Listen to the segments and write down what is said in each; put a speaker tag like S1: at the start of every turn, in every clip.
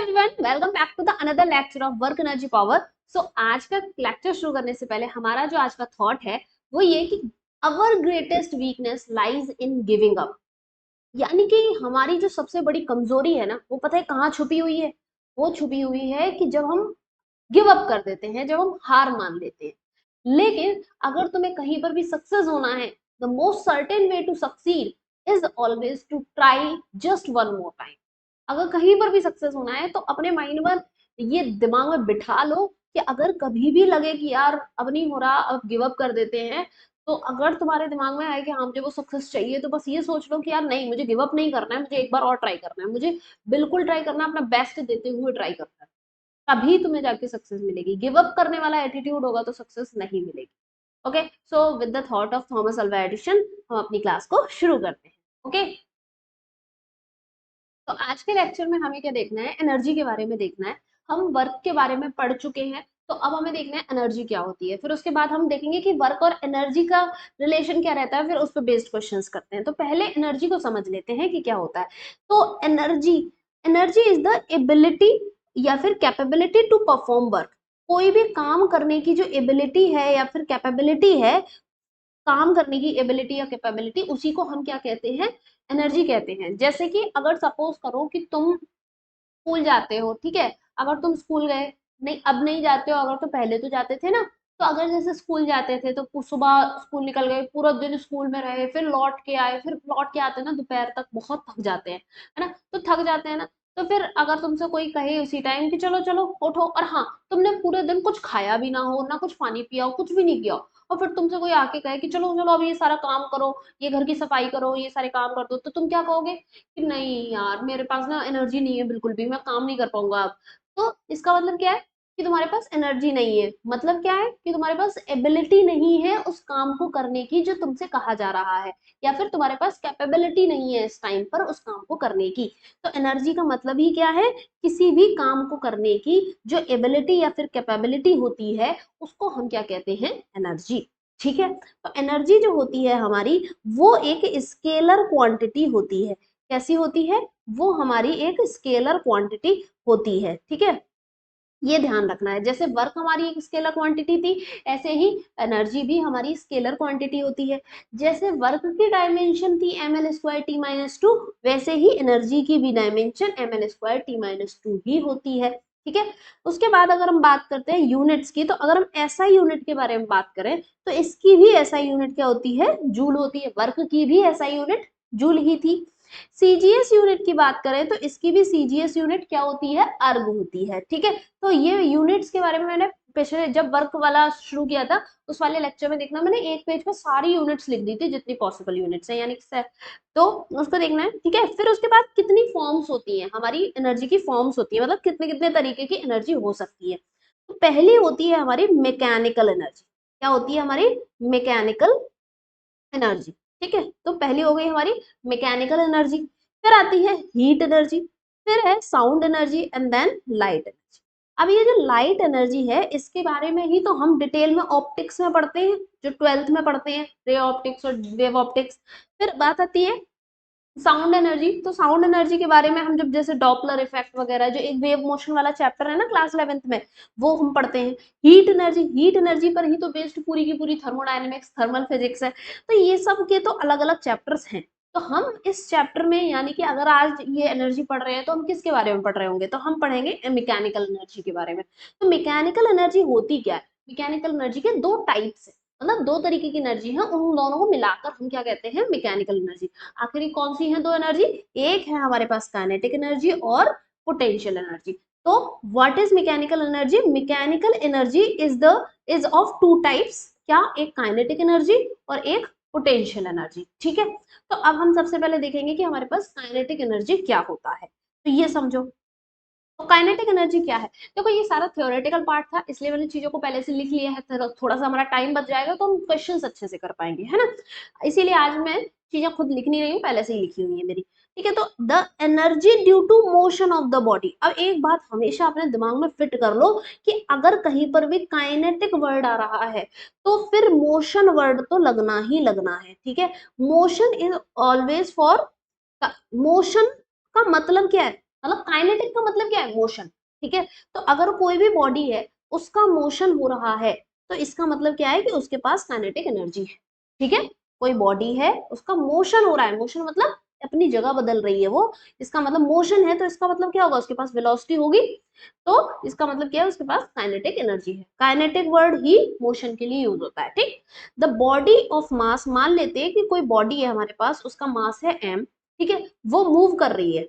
S1: Everyone, welcome back to the another lecture of work energy power. So आज का lecture शुरू करने से पहले हमारा जो आज का थॉट है वो ये कि our greatest weakness lies in giving up. यानी कि हमारी जो सबसे बड़ी कमजोरी है ना, वो पता है कहाँ छुपी हुई है? वो छुपी हुई है कि जब हम गिव अप कर देते हैं, जब हम हार मान लेते हैं। लेकिन अगर तुम्हें कहीं पर भी सक्सेस होना है, the most certain way to succeed is always to try just one more time. अगर कहीं पर भी सक्सेस होना है तो अपने माइंड में ये दिमाग में बिठा लो कि अगर कभी भी लगे कि यार अब नहीं हो रहा, अब गिव अप कर देते हैं, तो अगर तुम्हारे दिमाग में आए कि हाँ मुझे वो सक्सेस चाहिए, तो बस ये सोच लो कि यार नहीं, मुझे गिव अप नहीं करना है, मुझे एक बार और ट्राई करना है, मुझे बिल्कुल ट्राई करना है, अपना बेस्ट देते हुए ट्राई करना है। तभी तुम्हें जाके सक्सेस मिलेगी। गिव अप करने वाला एटीट्यूड होगा तो सक्सेस नहीं मिलेगी। Okay, so with the thought of Thomas Alva Edison हम अपनी क्लास को शुरू करते हैं। ओके, तो आज के लेक्चर में हमें क्या देखना है? एनर्जी के बारे में देखना है। हम वर्क के बारे में पढ़ चुके हैं, तो अब हमें देखना है एनर्जी क्या होती है। फिर उसके बाद हम देखेंगे कि वर्क और एनर्जी का रिलेशन क्या रहता है, फिर उस पर बेस्ड क्वेश्चंस करते हैं। तो पहले एनर्जी को समझ लेते हैं कि क्या होता है। तो energy, energy is the ability या फिर कैपेबिलिटी टू परफॉर्म वर्क। कोई भी काम करने की जो एबिलिटी है या फिर कैपेबिलिटी है, काम करने की एबिलिटी या कैपेबिलिटी, उसी को हम क्या कहते हैं? एनर्जी कहते हैं। जैसे कि अगर सपोज करो कि तुम स्कूल जाते हो, ठीक है? अगर तुम स्कूल गए, नहीं अब नहीं जाते हो, अगर तो पहले तो जाते थे ना, तो अगर जैसे स्कूल जाते थे तो सुबह स्कूल निकल गए, पूरा दिन स्कूल में रहे, फिर लौट के आए, फिर लौट के आते हैं ना दोपहर तक, बहुत थक जाते हैं, है ना? तो थक जाते हैं ना, तो फिर अगर तुमसे कोई कहे उसी टाइम कि चलो चलो उठो, और हाँ तुमने पूरे दिन कुछ खाया भी ना हो, ना कुछ पानी पिया हो, कुछ भी नहीं किया हो, और फिर तुमसे कोई आके कहे कि चलो चलो अब ये सारा काम करो, ये घर की सफाई करो, ये सारे काम कर दो, तो तुम क्या कहोगे? कि नहीं यार, मेरे पास ना एनर्जी नहीं है, बिल्कुल भी मैं काम नहीं कर पाऊंगा अब। तो इसका मतलब क्या है? कि तुम्हारे पास एनर्जी नहीं है। मतलब क्या है? कि तुम्हारे पास एबिलिटी नहीं है उस काम को करने की जो तुमसे कहा जा रहा है, या फिर तुम्हारे पास कैपेबिलिटी नहीं है इस टाइम पर उस काम को करने की। तो एनर्जी का मतलब ही क्या है? किसी भी काम को करने की जो एबिलिटी या फिर कैपेबिलिटी होती है, उसको हम क्या कहते हैं? एनर्जी। ठीक है, तो एनर्जी जो होती है हमारी, वो एक स्केलर क्वांटिटी होती है। कैसी होती है? वो हमारी एक स्केलर क्वांटिटी होती है। ठीक है, ये ध्यान रखना है। जैसे वर्क हमारी एक स्केलर क्वांटिटी थी, ऐसे ही एनर्जी भी हमारी स्केलर क्वांटिटी होती है। जैसे वर्क की डायमेंशन थी ml² T-2, वैसे ही एनर्जी की भी डायमेंशन ml²T-2 ही होती है। ठीक है, उसके बाद अगर हम बात करते हैं यूनिट्स की, तो अगर हम एसआई यूनिट के बारे में बात करें, तो इसकी भी एसआई यूनिट क्या होती है? जूल होती है। वर्क की भी एसआई यूनिट जूल ही थी। सीजीएस यूनिट की बात करें तो इसकी भी सीजीएस यूनिट क्या होती है? अर्ग होती है। ठीक है, तो ये यूनिट्स के बारे में मैंने पिछले जब वर्क वाला शुरू किया था, उस वाले लेक्चर में देखना, मैंने एक पेज पे सारी यूनिट्स लिख दी थी, जितनी पॉसिबल यूनिट्स है, यानी तो उसको देखना है। ठीक है, फिर उसके बाद कितनी फॉर्म्स होती हैं हमारी एनर्जी की? फॉर्म्स होती है, मतलब कितने कितने तरीके की एनर्जी हो सकती है। तो पहली होती है हमारी मैकेनिकल एनर्जी। क्या होती है हमारी? Mechanical energy. ठीक है, तो पहली हो गई हमारी मैकेनिकल एनर्जी। फिर आती है हीट एनर्जी, फिर है sound energy, and then light energy. अब ये जो लाइट एनर्जी है, इसके बारे में ही तो हम डिटेल में ऑप्टिक्स में पढ़ते हैं, जो 12th में पढ़ते हैं, रे ऑप्टिक्स और वेव ऑप्टिक्स। फिर बात आती है साउंड एनर्जी। तो साउंड एनर्जी के बारे में हम जब जैसे डॉपलर इफेक्ट वगैरह, जो एक वेव मोशन वाला चैप्टर है ना क्लास 11th में, वो हम पढ़ते हैं। हीट एनर्जी, हीट एनर्जी पर ही तो बेस्ड पूरी की पूरी थर्मोडायनेमिक्स, थर्मल फिजिक्स है। तो ये सब के तो अलग अलग चैप्टर्स हैं। तो हम इस चैप्टर में, यानी कि अगर आज ये एनर्जी पढ़ रहे हैं, तो हम किसके बारे में पढ़ रहे होंगे? तो हम पढ़ेंगे मैकेनिकल एनर्जी के बारे में। तो मैकेनिकल एनर्जी होती क्या है? मैकेनिकल एनर्जी के दो टाइप्स है, मतलब दो तरीके की एनर्जी है, उन दोनों को मिलाकर हम क्या कहते हैं? Mechanical energy. आखिरी कौन सी है दो एनर्जी? एक है हमारे पास काइनेटिक एनर्जी और पोटेंशियल एनर्जी। तो what is mechanical energy? Mechanical energy is of two types. क्या? एक काइनेटिक एनर्जी और एक पोटेंशियल एनर्जी। ठीक है, तो अब हम सबसे पहले देखेंगे कि हमारे पास काइनेटिक एनर्जी क्या होता है। तो ये समझो, तो काइनेटिक एनर्जी क्या है? देखो ये सारा थ्योरेटिकल पार्ट था, इसलिए मैंने चीजों को पहले से लिख लिया है, थोड़ा सा हमारा टाइम बच जाएगा, तो हम क्वेश्चंस अच्छे से कर पाएंगे, है ना? इसीलिए आज मैं चीजें खुद लिख नहीं रही हूँ, पहले से ही लिखी हुई है मेरी। ठीक है, तो the energy due to motion of the body. अब एक बात हमेशा अपने दिमाग में फिट कर लो कि अगर कहीं पर भी काइनेटिक वर्ड आ रहा है, तो फिर मोशन वर्ड तो लगना ही लगना है। ठीक है, motion is always for motion. का मतलब क्या है? मतलब काइनेटिक का मतलब क्या है, मोशन। ठीक है, तो अगर कोई भी बॉडी है उसका मोशन हो रहा है तो इसका मतलब क्या है कि उसके पास काइनेटिक एनर्जी है। ठीक है, कोई बॉडी है उसका मोशन हो रहा है, मोशन मतलब अपनी जगह बदल रही है वो, इसका मतलब मोशन है, तो इसका मतलब क्या होगा, उसके पास वेलोसिटी होगी, तो इसका मतलब क्या है, उसके पास काइनेटिक एनर्जी है। काइनेटिक वर्ड ही मोशन के लिए यूज होता है। ठीक, द बॉडी ऑफ मास, मान लेते हैं कि कोई बॉडी है हमारे पास, उसका मास है m, ठीक है, वो मूव कर रही है,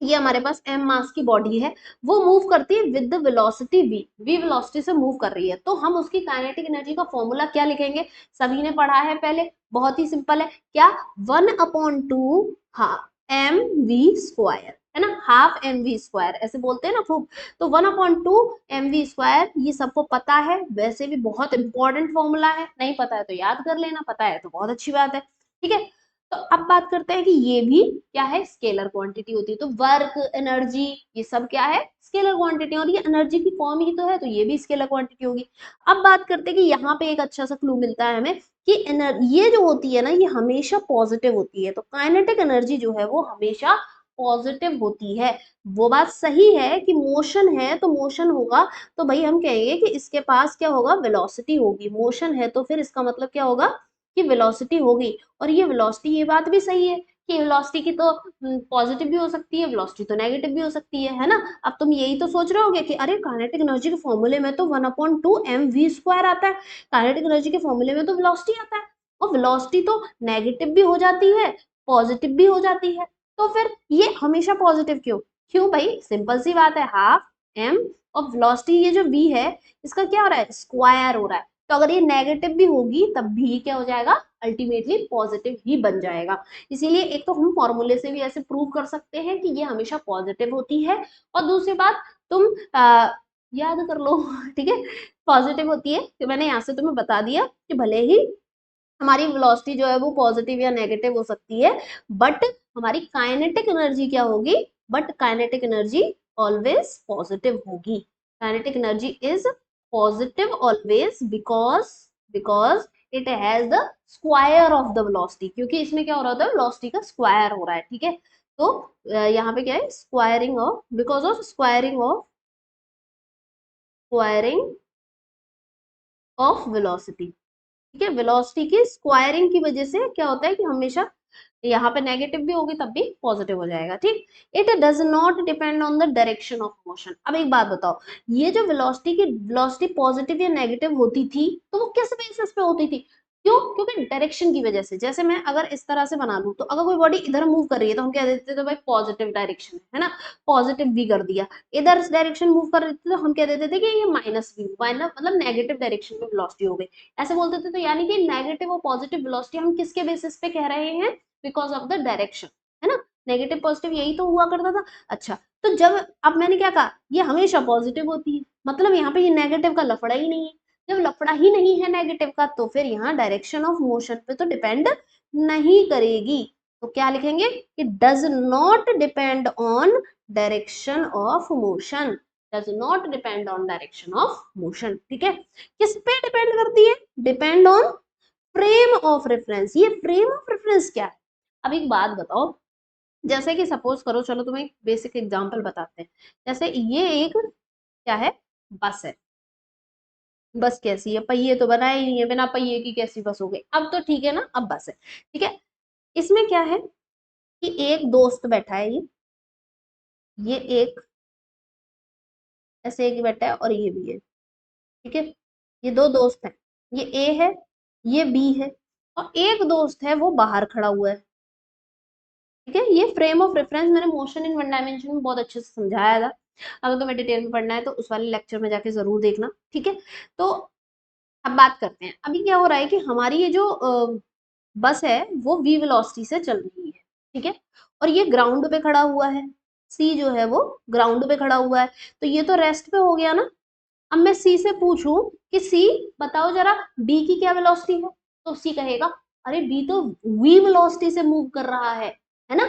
S1: ये हमारे पास m मास की बॉडी है, वो मूव करती है with the velocity v velocity से मूव कर रही है, तो हम उसकी काइनेटिक एनर्जी का फॉर्मूला क्या लिखेंगे, सभी ने पढ़ा है पहले, बहुत ही सिंपल है, क्या, 1/2 एम वी स्क्वायर, है ना, हाफ एम वी स्क्वायर ऐसे बोलते हैं ना खूब, तो 1/2 एम वी स्क्वायर, ये सबको पता है, वैसे भी बहुत इंपॉर्टेंट फॉर्मूला है, नहीं पता है तो याद कर लेना, पता है तो बहुत अच्छी बात है। ठीक है, तो अब बात करते हैं कि ये भी क्या है, स्केलर क्वांटिटी होती है, तो वर्क, एनर्जी, ये सब क्या है, स्केलर क्वांटिटी, और ये एनर्जी की फॉर्म ही तो है, तो ये भी स्केलर क्वांटिटी होगी। अब बात करते हैं कि यहाँ पे एक अच्छा सा क्लू मिलता है हमें कि ये जो होती है ना, ये हमेशा पॉजिटिव होती है, तो काइनेटिक एनर्जी जो है वो हमेशा पॉजिटिव होती है। वो बात सही है कि मोशन है तो मोशन होगा, तो भाई हम कहेंगे कि इसके पास क्या होगा, वेलोसिटी होगी, मोशन है तो फिर इसका मतलब क्या होगा कि वेलोसिटी होगी, और ये वेलोसिटी, ये बात भी सही है कि वेलोसिटी की तो पॉजिटिव भी हो सकती है, वेलोसिटी तो नेगेटिव भी हो सकती है ना। अब तुम यही तो सोच रहे होगे कि अरे काइनेटिक एनर्जी के फॉर्मूले में तो 1/2 एम वी स्क्वायर आता है, काइनेटिक एनर्जी के फॉर्मूले में तो वेलोसिटी आता है, और वेलोसिटी तो नेगेटिव भी हो जाती है, पॉजिटिव भी हो जाती है, तो फिर ये हमेशा पॉजिटिव क्यों, क्यों भाई, सिंपल सी बात है, हाफ एम, और वेलोसिटी ये जो v है इसका क्या हो रहा है, स्क्वायर हो रहा है, तो अगर ये नेगेटिव भी होगी तब भी क्या हो जाएगा, अल्टीमेटली पॉजिटिव ही बन जाएगा। इसीलिए एक तो हम फॉर्मूले से भी ऐसे प्रूव कर सकते हैं कि ये हमेशा पॉजिटिव होती है, और दूसरी बात तुम याद कर लो ठीक है, पॉजिटिव होती है, कि मैंने यहाँ से तुम्हें बता दिया कि भले ही हमारी वेलोसिटी जो है वो पॉजिटिव या नेगेटिव हो सकती है, बट हमारी काइनेटिक एनर्जी क्या होगी, but kinetic energy always positive होगी, kinetic energy is positive always, because it has the square of the velocity, क्योंकि इसमें क्या हो रहा होता है, वेलोसिटी का स्क्वायर हो रहा है। ठीक है, तो यहाँ पे क्या है, squaring of, because of squaring of velocity. ठीक है, वेलोसिटी की स्क्वायरिंग की वजह से क्या होता है कि हमेशा यहाँ पे नेगेटिव भी होगी तब भी पॉजिटिव हो जाएगा। ठीक, it does not depend on the direction of motion. अब एक बात बताओ, ये जो वेलोसिटी पॉजिटिव या नेगेटिव होती थी तो वो किस बेसिस पे होती थी, क्यों, क्योंकि डायरेक्शन की वजह से, जैसे मैं अगर इस तरह से बना लूं, तो अगर कोई बॉडी इधर मूव कर रही है तो हम क्या देते थे, भाई पॉजिटिव डायरेक्शन है ना, पॉजिटिव भी कर दिया, इधर डायरेक्शन मूव कर रही थी तो हम कह देते थे कि ये माइनस भी, माइनस मतलब नेगेटिव डायरेक्शन में वेलोसिटी हो गई, ऐसे बोलते थे। तो यानी कि नेगेटिव और पॉजिटिव वेलोसिटी हम किसके बेसिस पे कह रहे हैं, बिकॉज ऑफ द डायरेक्शन, है ना, नेगेटिव पॉजिटिव यही तो हुआ करता था। अच्छा, तो जब अब मैंने क्या कहा, ये हमेशा पॉजिटिव होती है, मतलब यहाँ पे ये नेगेटिव का लफड़ा ही नहीं है, जब लफड़ा ही नहीं है नेगेटिव का तो फिर यहाँ डायरेक्शन ऑफ मोशन पे तो डिपेंड नहीं करेगी, तो क्या लिखेंगे कि does not depend on direction of motion, does not depend on direction of motion. ठीक है, किस पे डिपेंड करती है, depend on frame of reference. ये फ्रेम ऑफ रेफरेंस क्या है, अब एक बात बताओ, जैसे कि सपोज करो, चलो तुम्हें एक बेसिक एग्जांपल बताते हैं, जैसे ये एक क्या है, बस है, बस कैसी है, पहिए तो बनाए ही नहीं है, बिना पहिए की कैसी बस हो गई, अब तो ठीक है ना, अब बस है। ठीक है, इसमें क्या है कि एक दोस्त बैठा है, ये एक ऐसे एक बैठा है और ये भी है। ठीक है, ये दो दोस्त हैं, ये ए है, ये बी है, और एक दोस्त है वो बाहर खड़ा हुआ है। ठीक है, ये फ्रेम ऑफ रेफरेंस मैंने मोशन इन वन डायमेंशन में बहुत अच्छे से समझाया था, अगर तुम्हें डिटेल में पढ़ना है तो उस वाले लेक्चर में जाके जरूर देखना। ठीक है, तो अब बात करते हैं, अभी क्या हो रहा है कि हमारी ये जो बस है वो वी वेलोसिटी से चल रही है। ठीक है, और ये ग्राउंड पे खड़ा हुआ है, सी जो है वो ग्राउंड पे खड़ा हुआ है, तो ये तो रेस्ट पे हो गया ना। अब मैं सी से पूछूं कि सी बताओ जरा बी की क्या वेलोसिटी है, तो सी कहेगा अरे बी तो वी वेलोसिटी से मूव कर रहा है ना,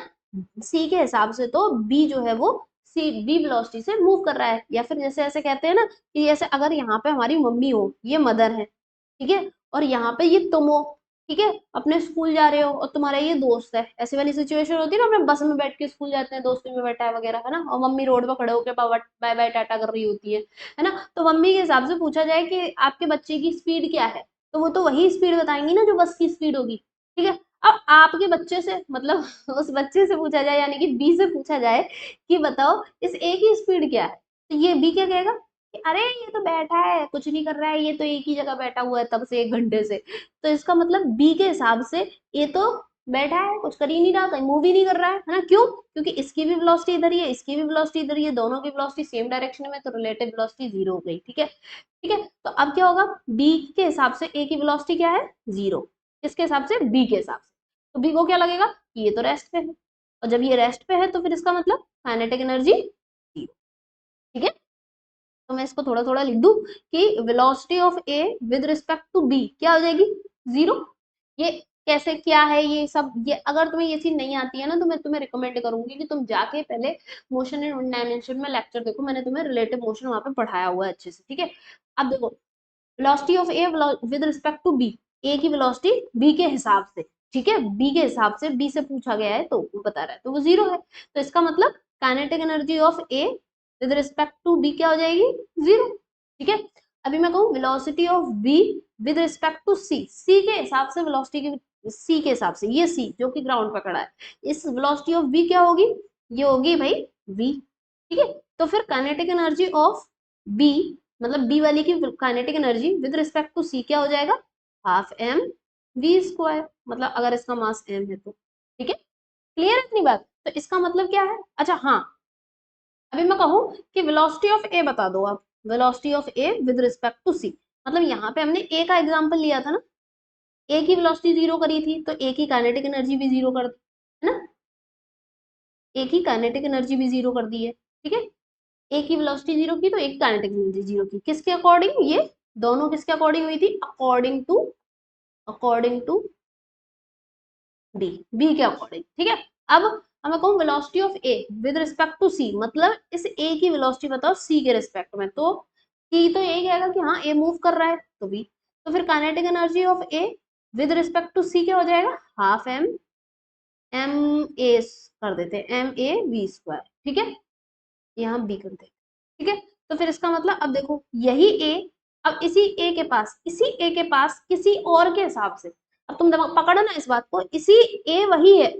S1: सी के हिसाब से तो बी जो है वो सी वी वेलोसिटी से मूव कर रहा है। या फिर जैसे ऐसे कहते हैं ना कि जैसे अगर यहाँ पे हमारी मम्मी हो, ये मदर है, ठीक है, और यहाँ पे ये तुम हो, ठीक है, अपने स्कूल जा रहे हो और तुम्हारा ये दोस्त है, ऐसी वाली सिचुएशन होती है ना, अपने बस में बैठ के स्कूल जाते हैं, दोस्ती में बैठा है वगैरह, है ना, और मम्मी रोड पर खड़े होकर बाय बाय टाटा कर रही होती है ना, तो मम्मी के हिसाब से पूछा जाए कि आपके बच्चे की स्पीड क्या है, तो वो तो वही स्पीड बताएंगी ना जो बस की स्पीड होगी, ठीक है। अब आपके बच्चे से मतलब उस बच्चे से पूछा जाए, यानी कि बी से पूछा जाए कि बताओ इस ए की स्पीड क्या है, तो ये बी क्या कहेगा कि अरे ये तो बैठा है, कुछ नहीं कर रहा है, ये तो एक ही जगह बैठा हुआ है तब से 1 घंटे से, तो इसका मतलब बी के हिसाब से ये तो बैठा है, कुछ कर ही नहीं रहा, कहीं मूव ही नहीं कर रहा है ना, क्यों, क्योंकि इसकी भी वेलोसिटी इधर ही है, इसकी भी वेलोसिटी इधर ही है, दोनों की वेलोसिटी सेम डायरेक्शन में, तो रिलेटिव वेलोसिटी 0 हो गई, ठीक है, ठीक है। तो अब क्या होगा, बी के हिसाब से ए की वेलोसिटी क्या है, 0, किसके हिसाब से, बी के हिसाब से, तो बी को क्या लगेगा कि ये तो रेस्ट पे है, और जब ये रेस्ट पे है तो फिर इसका मतलब काइनेटिक एनर्जी 0, ठीक है। तो मैं इसको थोड़ा थोड़ा लिख दूं कि velocity of A with respect to B क्या हो जाएगी, 0। ये कैसे क्या है ये सब, ये अगर तुम्हें ये चीज नहीं आती है ना, तो मैं तुम्हें रिकमेंड करूंगी कि तुम जाके पहले मोशन एंड डायमेंशन में लेक्चर देखो, मैंने तुम्हें रिलेटिव मोशन वहां पे पढ़ाया हुआ है अच्छे से, ठीक है। अब देखो velocity of A with respect to B, A की वेलोसिटी बी के हिसाब से, ठीक है, बी के हिसाब से, बी से पूछा गया है तो वो बता रहा है, तो वो 0 है, तो इसका मतलब kinetic energy of A with respect to B क्या हो जाएगी, 0, ठीक है। अभी मैं कहूँ velocity of B with respect to C, C के हिसाब से वेलोसिटी की, सी के हिसाब से, ये सी जो कि ग्राउंड पर खड़ा है, इस वेलोसिटी ऑफ बी क्या होगी, ये होगी भाई v, ठीक है। तो फिर काइनेटिक एनर्जी ऑफ बी, मतलब बी वाली की kinetic energy with respect to C क्या हो जाएगा, हाफ एम वी स्क्वायर, मतलब अगर इसका मास एम है तो, ठीक है, क्लियर है इतनी बात, तो इसका मतलब क्या है, अच्छा हाँ, अभी मैं कहूँ कि वेलोसिटी ऑफ ए बता दो आप, velocity of A with respect to C, मतलब यहाँ पे हमने ए का एग्जांपल लिया था ना, ए की वेलोसिटी 0 करी थी तो ए की काइनेटिक एनर्जी भी 0 कर दी, है ना, ए की काइनेटिक एनर्जी भी 0 कर दी है, ठीक है, ए की वेलोसिटी 0 की तो एक काइनेटिक एनर्जी 0 की, किसके अकॉर्डिंग, ये दोनों किसके अकॉर्डिंग हुई थी, अकॉर्डिंग टू डी, बी के अकॉर्डिंग, ठीक है। अब मैं कहूँ velocity of A with respect to C, मतलब इस ए की वेलोसिटी बताओ सी के रिस्पेक्ट में, तो सी तो यही कहेगा कि हाँ ए मूव कर रहा है, तो बी, तो फिर kinetic energy of A with respect to C क्या हो जाएगा, हाफ एम एम ए कर देते हैं, एम ए वी स्क्वायर, ठीक है, यहाँ बी कर देते, ठीक है। तो फिर इसका मतलब अब देखो यही ए, अब इसी ए के पास किसी और के हिसाब से, अब तुम दिमाग पकड़ो ना इस बात को, इसी ए वही है,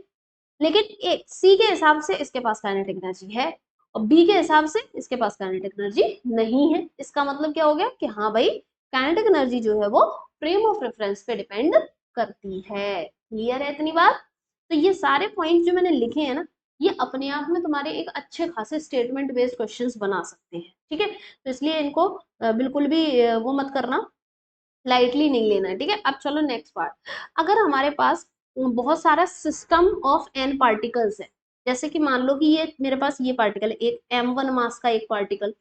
S1: लेकिन ए सी के हिसाब से इसके पास काइनेटिक एनर्जी है, और बी के हिसाब से इसके पास काइनेटिक एनर्जी नहीं है, इसका मतलब क्या हो गया कि हाँ भाई काइनेटिक एनर्जी जो है वो फ्रेम ऑफ रेफरेंस पे डिपेंड करती है, क्लियर है इतनी बात। तो ये सारे पॉइंट जो मैंने लिखे हैं ना, ये अपने आप में तुम्हारे एक अच्छे खासे स्टेटमेंट बेस्ड क्वेश्चंस बना सकते हैं, ठीक है, तो इसलिए इनको बिल्कुल भी वो मत करना, लाइटली नहीं लेना है, ठीक है। अब चलो नेक्स्ट पार्ट, अगर हमारे पास बहुत सारा सिस्टम ऑफ एन पार्टिकल्स है, जैसे कि मान लो कि ये मेरे पास ये पार्टिकल है, एक m1 मास का एक पार्टिकल,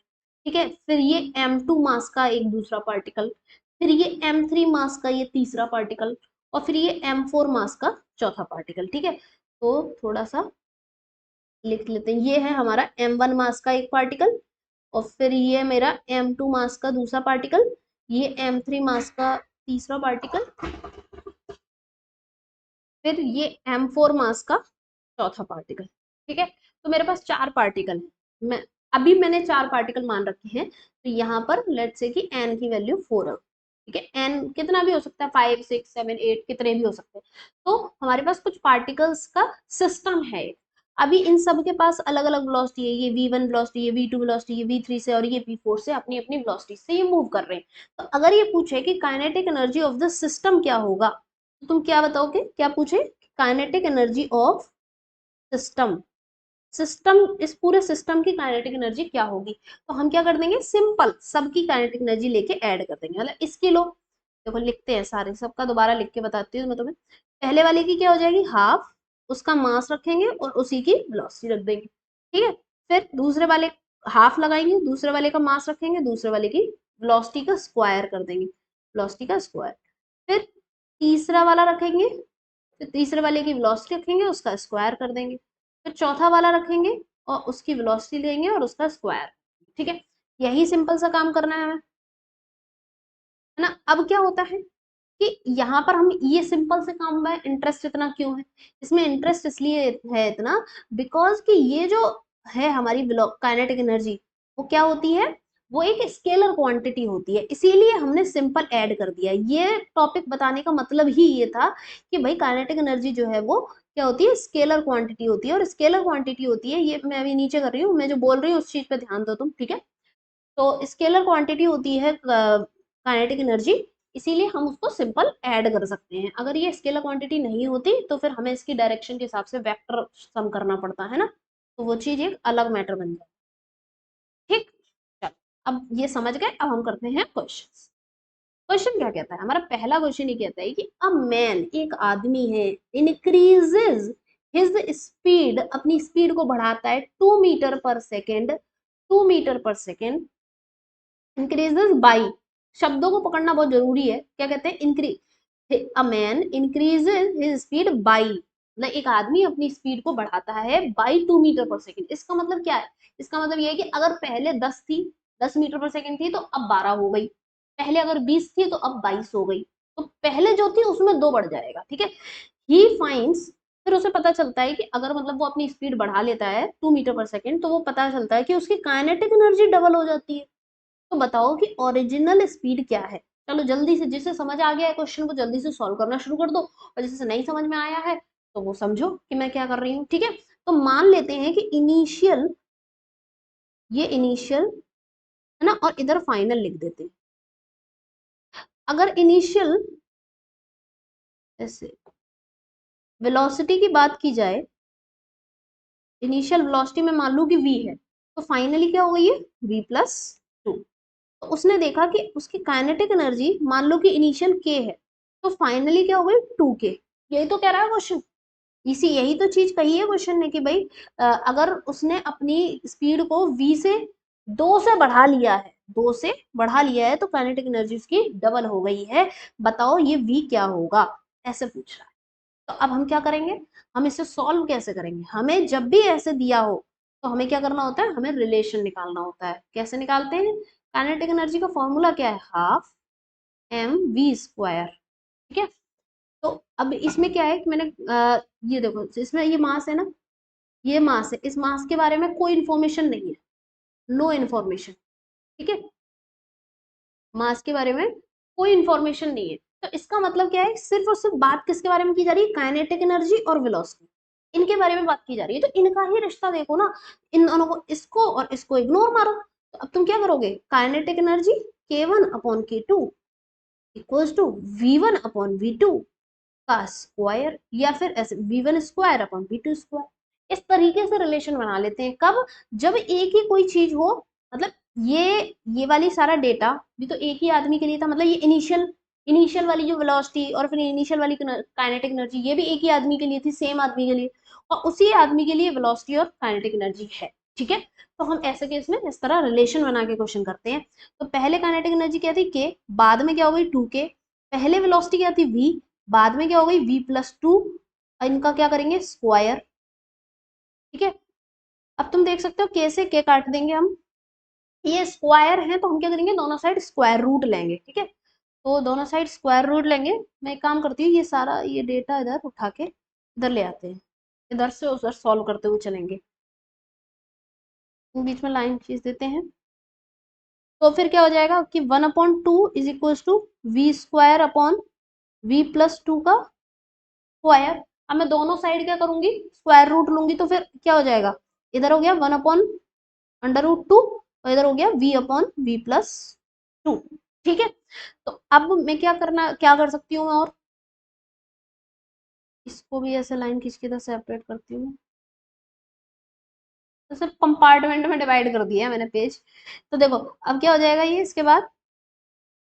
S1: ठीक है, फिर ये m2 मास का एक दूसरा पार्टिकल, फिर ये m3 मास का ये तीसरा पार्टिकल, और फिर ये m4 मास का चौथा पार्टिकल, ठीक है। तो थोड़ा सा लिख लेते हैं, ये है हमारा m1 मास का एक पार्टिकल, और फिर ये मेरा m2 मास का दूसरा पार्टिकल, ये m3 मास का तीसरा पार्टिकल, फिर ये m4 मास का चौथा पार्टिकल, ठीक है। तो मेरे पास 4 पार्टिकल है, मैंने 4 पार्टिकल मान रखे हैं, तो यहाँ पर लेट्स से कि n की वैल्यू 4 है, ठीक है, n कितना भी हो सकता है, 5 6 7 8 कितने भी हो सकते हैं, तो हमारे पास कुछ पार्टिकल्स का सिस्टम है, अभी इन सब के पास अलग अलग वेलोसिटी है, ये v1 वेलोसिटी, ये v2 वेलोसिटी, ये v3 से और ये v4 से अपनी अपनी वेलोसिटी से ये मूव कर रहे हैं, तो अगर ये पूछे कि kinetic energy of the system क्या होगा, तो तुम क्या बताओगे, क्या पूछे, kinetic energy of system, system इस पूरे सिस्टम की काइनेटिक एनर्जी क्या होगी, तो हम क्या कर देंगे, सिंपल सबकी काइनेटिक एनर्जी लेके ऐड कर देंगे, मतलब इसकी लो, देखो लिखते हैं सारे, सबका दोबारा लिख के बताती हूँ मैं तुम्हें, पहले वाले की क्या हो जाएगी, हाफ, उसका मास रखेंगे और उसी की वेलोसिटी रख देंगे, ठीक है, फिर दूसरे वाले हाफ लगाएंगे, दूसरे वाले का मास रखेंगे, दूसरे वाले की वेलोसिटी का स्क्वायर कर देंगे, वेलोसिटी का स्क्वायर, फिर तीसरा वाला रखेंगे, फिर तीसरे वाले की वेलोसिटी रखेंगे, उसका स्क्वायर कर देंगे, फिर चौथा वाला रखेंगे और उसकी वेलोसिटी लेंगे और उसका स्क्वायर, ठीक है, यही सिंपल सा काम करना है हमें, है ना। अब क्या होता है, कि यहाँ पर हम ये सिंपल से काम है, इंटरेस्ट इतना क्यों है? इसमें इंटरेस्ट इसलिए है इतना बिकॉज कि ये जो है हमारी काइनेटिक एनर्जी, वो क्या होती है? वो एक स्केलर क्वांटिटी होती है, इसीलिए हमने सिंपल ऐड कर दिया। ये टॉपिक बताने का मतलब ही ये था कि भाई काइनेटिक एनर्जी जो है वो क्या होती है? स्केलर क्वांटिटी होती है, और स्केलर क्वांटिटी होती है, ये मैं अभी नीचे कर रही हूँ, मैं जो बोल रही हूँ उस चीज पे ध्यान दो तुम, ठीक है? तो स्केलर क्वांटिटी होती है काइनेटिक एनर्जी, इसीलिए हम उसको सिंपल ऐड कर सकते हैं। अगर ये स्केलर क्वांटिटी नहीं होती तो फिर हमें इसकी डायरेक्शन के हिसाब से वेक्टर सम करना पड़ता है ना, तो वो चीज एक अलग मैटर बन जाए। ठीक, चलो अब ये समझ गए, अब हम करते हैं क्वेश्चन। क्वेश्चन क्या कहता है? हमारा पहला क्वेश्चन ये कहता है कि अ मैन, एक आदमी है, इंक्रीजेज हिज स्पीड, अपनी स्पीड को बढ़ाता है 2 मीटर पर सेकेंड, 2 मीटर पर सेकेंड, इंक्रीजेस बाई, शब्दों को पकड़ना बहुत जरूरी है। क्या कहते हैं? Increase, a man increases his speed by, मतलब एक आदमी अपनी स्पीड को बढ़ाता है बाई 2 मीटर पर सेकेंड। इसका मतलब क्या है? इसका मतलब ये है कि अगर पहले 10 थी, 10 मीटर पर सेकेंड थी, तो अब 12 हो गई। पहले अगर 20 थी तो अब 22 हो गई। तो पहले जो थी उसमें 2 बढ़ जाएगा, ठीक है? ही फाइंड्स, फिर उसे पता चलता है कि अगर मतलब वो अपनी स्पीड बढ़ा लेता है 2 मीटर पर सेकेंड, तो वो पता चलता है कि उसकी काइनेटिक एनर्जी डबल हो जाती है। तो बताओ कि ओरिजिनल स्पीड क्या है? चलो जल्दी से, जिसे समझ आ गया है क्वेश्चन को जल्दी से सॉल्व करना शुरू कर दो, और जिसे नहीं समझ में आया है तो वो समझो कि मैं क्या कर रही हूँ, ठीक है? तो मान लेते हैं कि इनिशियल, ये इनिशियल है ना, और इधर फाइनल लिख देते हैं। अगर इनिशियल ऐसे वेलोसिटी की बात की जाए, इनिशियल वेलोसिटी में मान लू कि v है, तो फाइनली क्या हो गई है? v+2। तो उसने देखा कि उसकी काइनेटिक एनर्जी मान लो कि इनिशियल k है, तो फाइनली क्या हो गई? 2k। यही तो कह रहा है क्वेश्चन, इसी यही तो चीज कही है क्वेश्चन ने कि भाई अगर उसने अपनी स्पीड को v से 2 से बढ़ा लिया है, 2 से बढ़ा लिया है, तो काइनेटिक एनर्जी उसकी डबल हो गई है। बताओ ये v क्या होगा? ऐसे पूछ रहा है। तो अब हम क्या करेंगे? हम इसे सॉल्व कैसे करेंगे? हमें जब भी ऐसे दिया हो तो हमें क्या करना होता है? हमें रिलेशन निकालना होता है। कैसे निकालते हैं? काइनेटिक एनर्जी का फॉर्मूला क्या है? Half mv²। ठीक है? तो अब इसमें क्या है कि मैंने ये देखो, इसमें ये मास है ना, ये मास है, इस मास के बारे में कोई इंफॉर्मेशन नहीं है, नो इन्फॉर्मेशन। ठीक है? मास के बारे में कोई इंफॉर्मेशन नहीं है, तो इसका मतलब क्या है? सिर्फ और सिर्फ बात किसके बारे में की जा रही है? काइनेटिक एनर्जी और वेलोसिटी, इनके बारे में बात की जा रही है। तो इनका ही रिश्ता देखो ना, इन दोनों को, इसको और इसको इग्नोर मारो। तो अब तुम क्या करोगे? Kinetic energy k1/k2 equals to v1/v2 का स्क्वायर, या फिर ऐसे v1² / v2²। इस तरीके से रिलेशन बना लेते हैं। कब? जब एक ही कोई चीज हो, मतलब ये वाली सारा डेटा भी तो एक ही आदमी के लिए था, मतलब ये इनिशियल, इनिशियल वाली जो वेलोसिटी और फिर इनिशियल वाली काइनेटिक एनर्जी, ये भी एक ही आदमी के लिए थी, सेम आदमी के लिए, और उसी आदमी के लिए वेलोसिटी और काइनेटिक एनर्जी है। ठीक है? तो हम ऐसे केस में इस तरह रिलेशन बना के क्वेश्चन करते हैं। तो पहले काइनेटिक एनर्जी क्या थी? के, बाद में क्या हो गई? 2k। पहले वेलोसिटी क्या थी? v, बाद में क्या हो गई? v+2। इनका क्या करेंगे? स्क्वायर। ठीक है? अब तुम देख सकते हो कैसे के काट देंगे हम, ये स्क्वायर है तो हम क्या करेंगे? दोनों साइड स्क्वायर रूट लेंगे। ठीक है? तो दोनों साइड स्क्वायर रूट लेंगे। मैं एक काम करती हूँ, ये सारा ये डेटा इधर उठा के इधर ले आते हैं, इधर से उधर सॉल्व करते हुए चलेंगे, बीच में लाइन खींच देते हैं। तो फिर क्या हो जाएगा कि 1/2 = v² / v+2 का स्क्वायर। अब मैं दोनों साइड क्या करूंगी? स्क्वायर रूट लूंगी, तो फिर क्या हो जाएगा? इधर हो गया 1/√2, और इधर हो गया v/v+2। ठीक है? तो अब मैं क्या कर सकती हूँ मैं? और इसको भी ऐसे लाइन खींच के इधर सेपरेट करती हूँ। तो सिर्फ कंपार्टमेंट में डिवाइड कर दिया है मैंने पेज। तो देखो अब क्या हो जाएगा ये, इसके बाद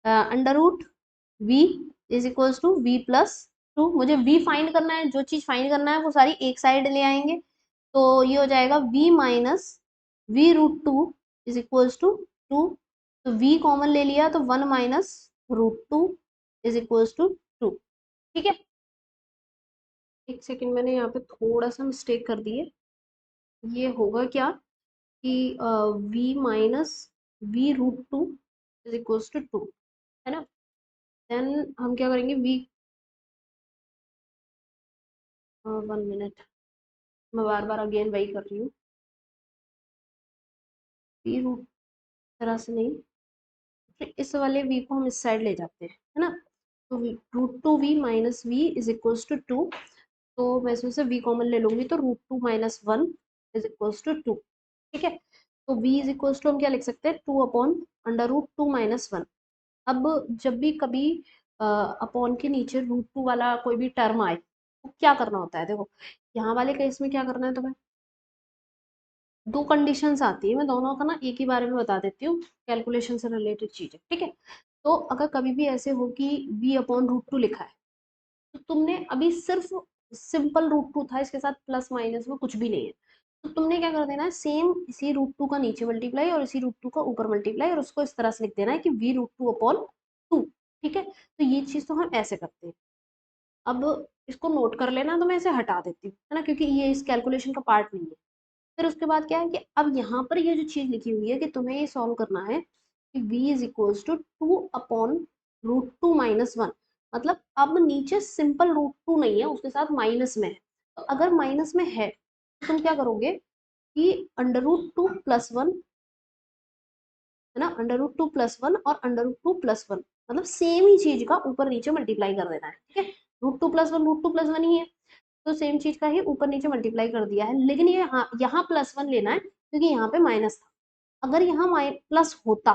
S1: √v = v+2। मुझे v फाइंड करना है, जो चीज फाइंड करना है वो सारी एक साइड ले आएंगे। तो ये हो जाएगा v - v√2 = 2। तो v कॉमन ले लिया, तो 1 - √2 = 2। ठीक है? एक सेकंड, मैंने यहाँ पे थोड़ा सा मिस्टेक कर दी है। ये होगा क्या कि v - v√2 = 2, है ना? देन हम क्या करेंगे, वी 1 मिनट, मैं बार बार अगेन वही कर रही हूँ, वी रूट तरह से नहीं, फिर इस वाले वी को हम इस साइड ले जाते हैं, है ना। तो root two V minus V is equals to 2, तो मैं इसमें से वी कॉमन ले लूंगी, तो root two minus one is equals to 2। ठीक है, तो v इज इक्वल्स टू हम क्या लिख सकते हैं, 2/√2 - 1। अब जब भी कभी अपॉन के नीचे रूट टू वाला कोई भी टर्म आए तो क्या करना होता है, देखो यहाँ वाले केस में क्या करना है तुम्हें, दो कंडीशंस आती है, मैं दोनों का ना एक ही बारे में बता देती हूँ, कैलकुलेशन से रिलेटेड चीज है। ठीक है, तो अगर कभी भी ऐसे हो कि v/√2 लिखा है, तो तुमने अभी सिर्फ सिंपल रूट टू था, इसके साथ प्लस माइनस में कुछ भी नहीं है, तो तुमने क्या कर देना है, सेम इसी रूट टू का नीचे मल्टीप्लाई और इसी रूट टू का ऊपर मल्टीप्लाई, और उसको इस तरह से लिख देना है कि v√2/2। ठीक है, तो ये चीज तो हम ऐसे करते हैं। अब इसको नोट कर लेना, तो मैं इसे हटा देती हूँ, है ना, क्योंकि ये इस कैलकुलेशन का पार्ट नहीं है। फिर उसके बाद क्या है कि अब यहाँ पर ये जो चीज लिखी हुई है कि तुम्हें ये सॉल्व करना है कि v इज इक्वल्स टू 2/√2 - 1, मतलब अब नीचे सिंपल रूट टू नहीं है, उसके साथ माइनस में है। तो अगर माइनस में है तो तुम क्या करोगे कि √2 + 1, है ना, √2 + 1 और √2 + 1, मतलब सेम ही चीज का ऊपर नीचे मल्टीप्लाई कर देना है। ठीक है, √2 + 1 ही है, तो सेम चीज का ही ऊपर नीचे मल्टीप्लाई कर दिया है, लेकिन ये यहाँ +1 लेना है क्योंकि यहाँ पे माइनस था। अगर यहाँ प्लस होता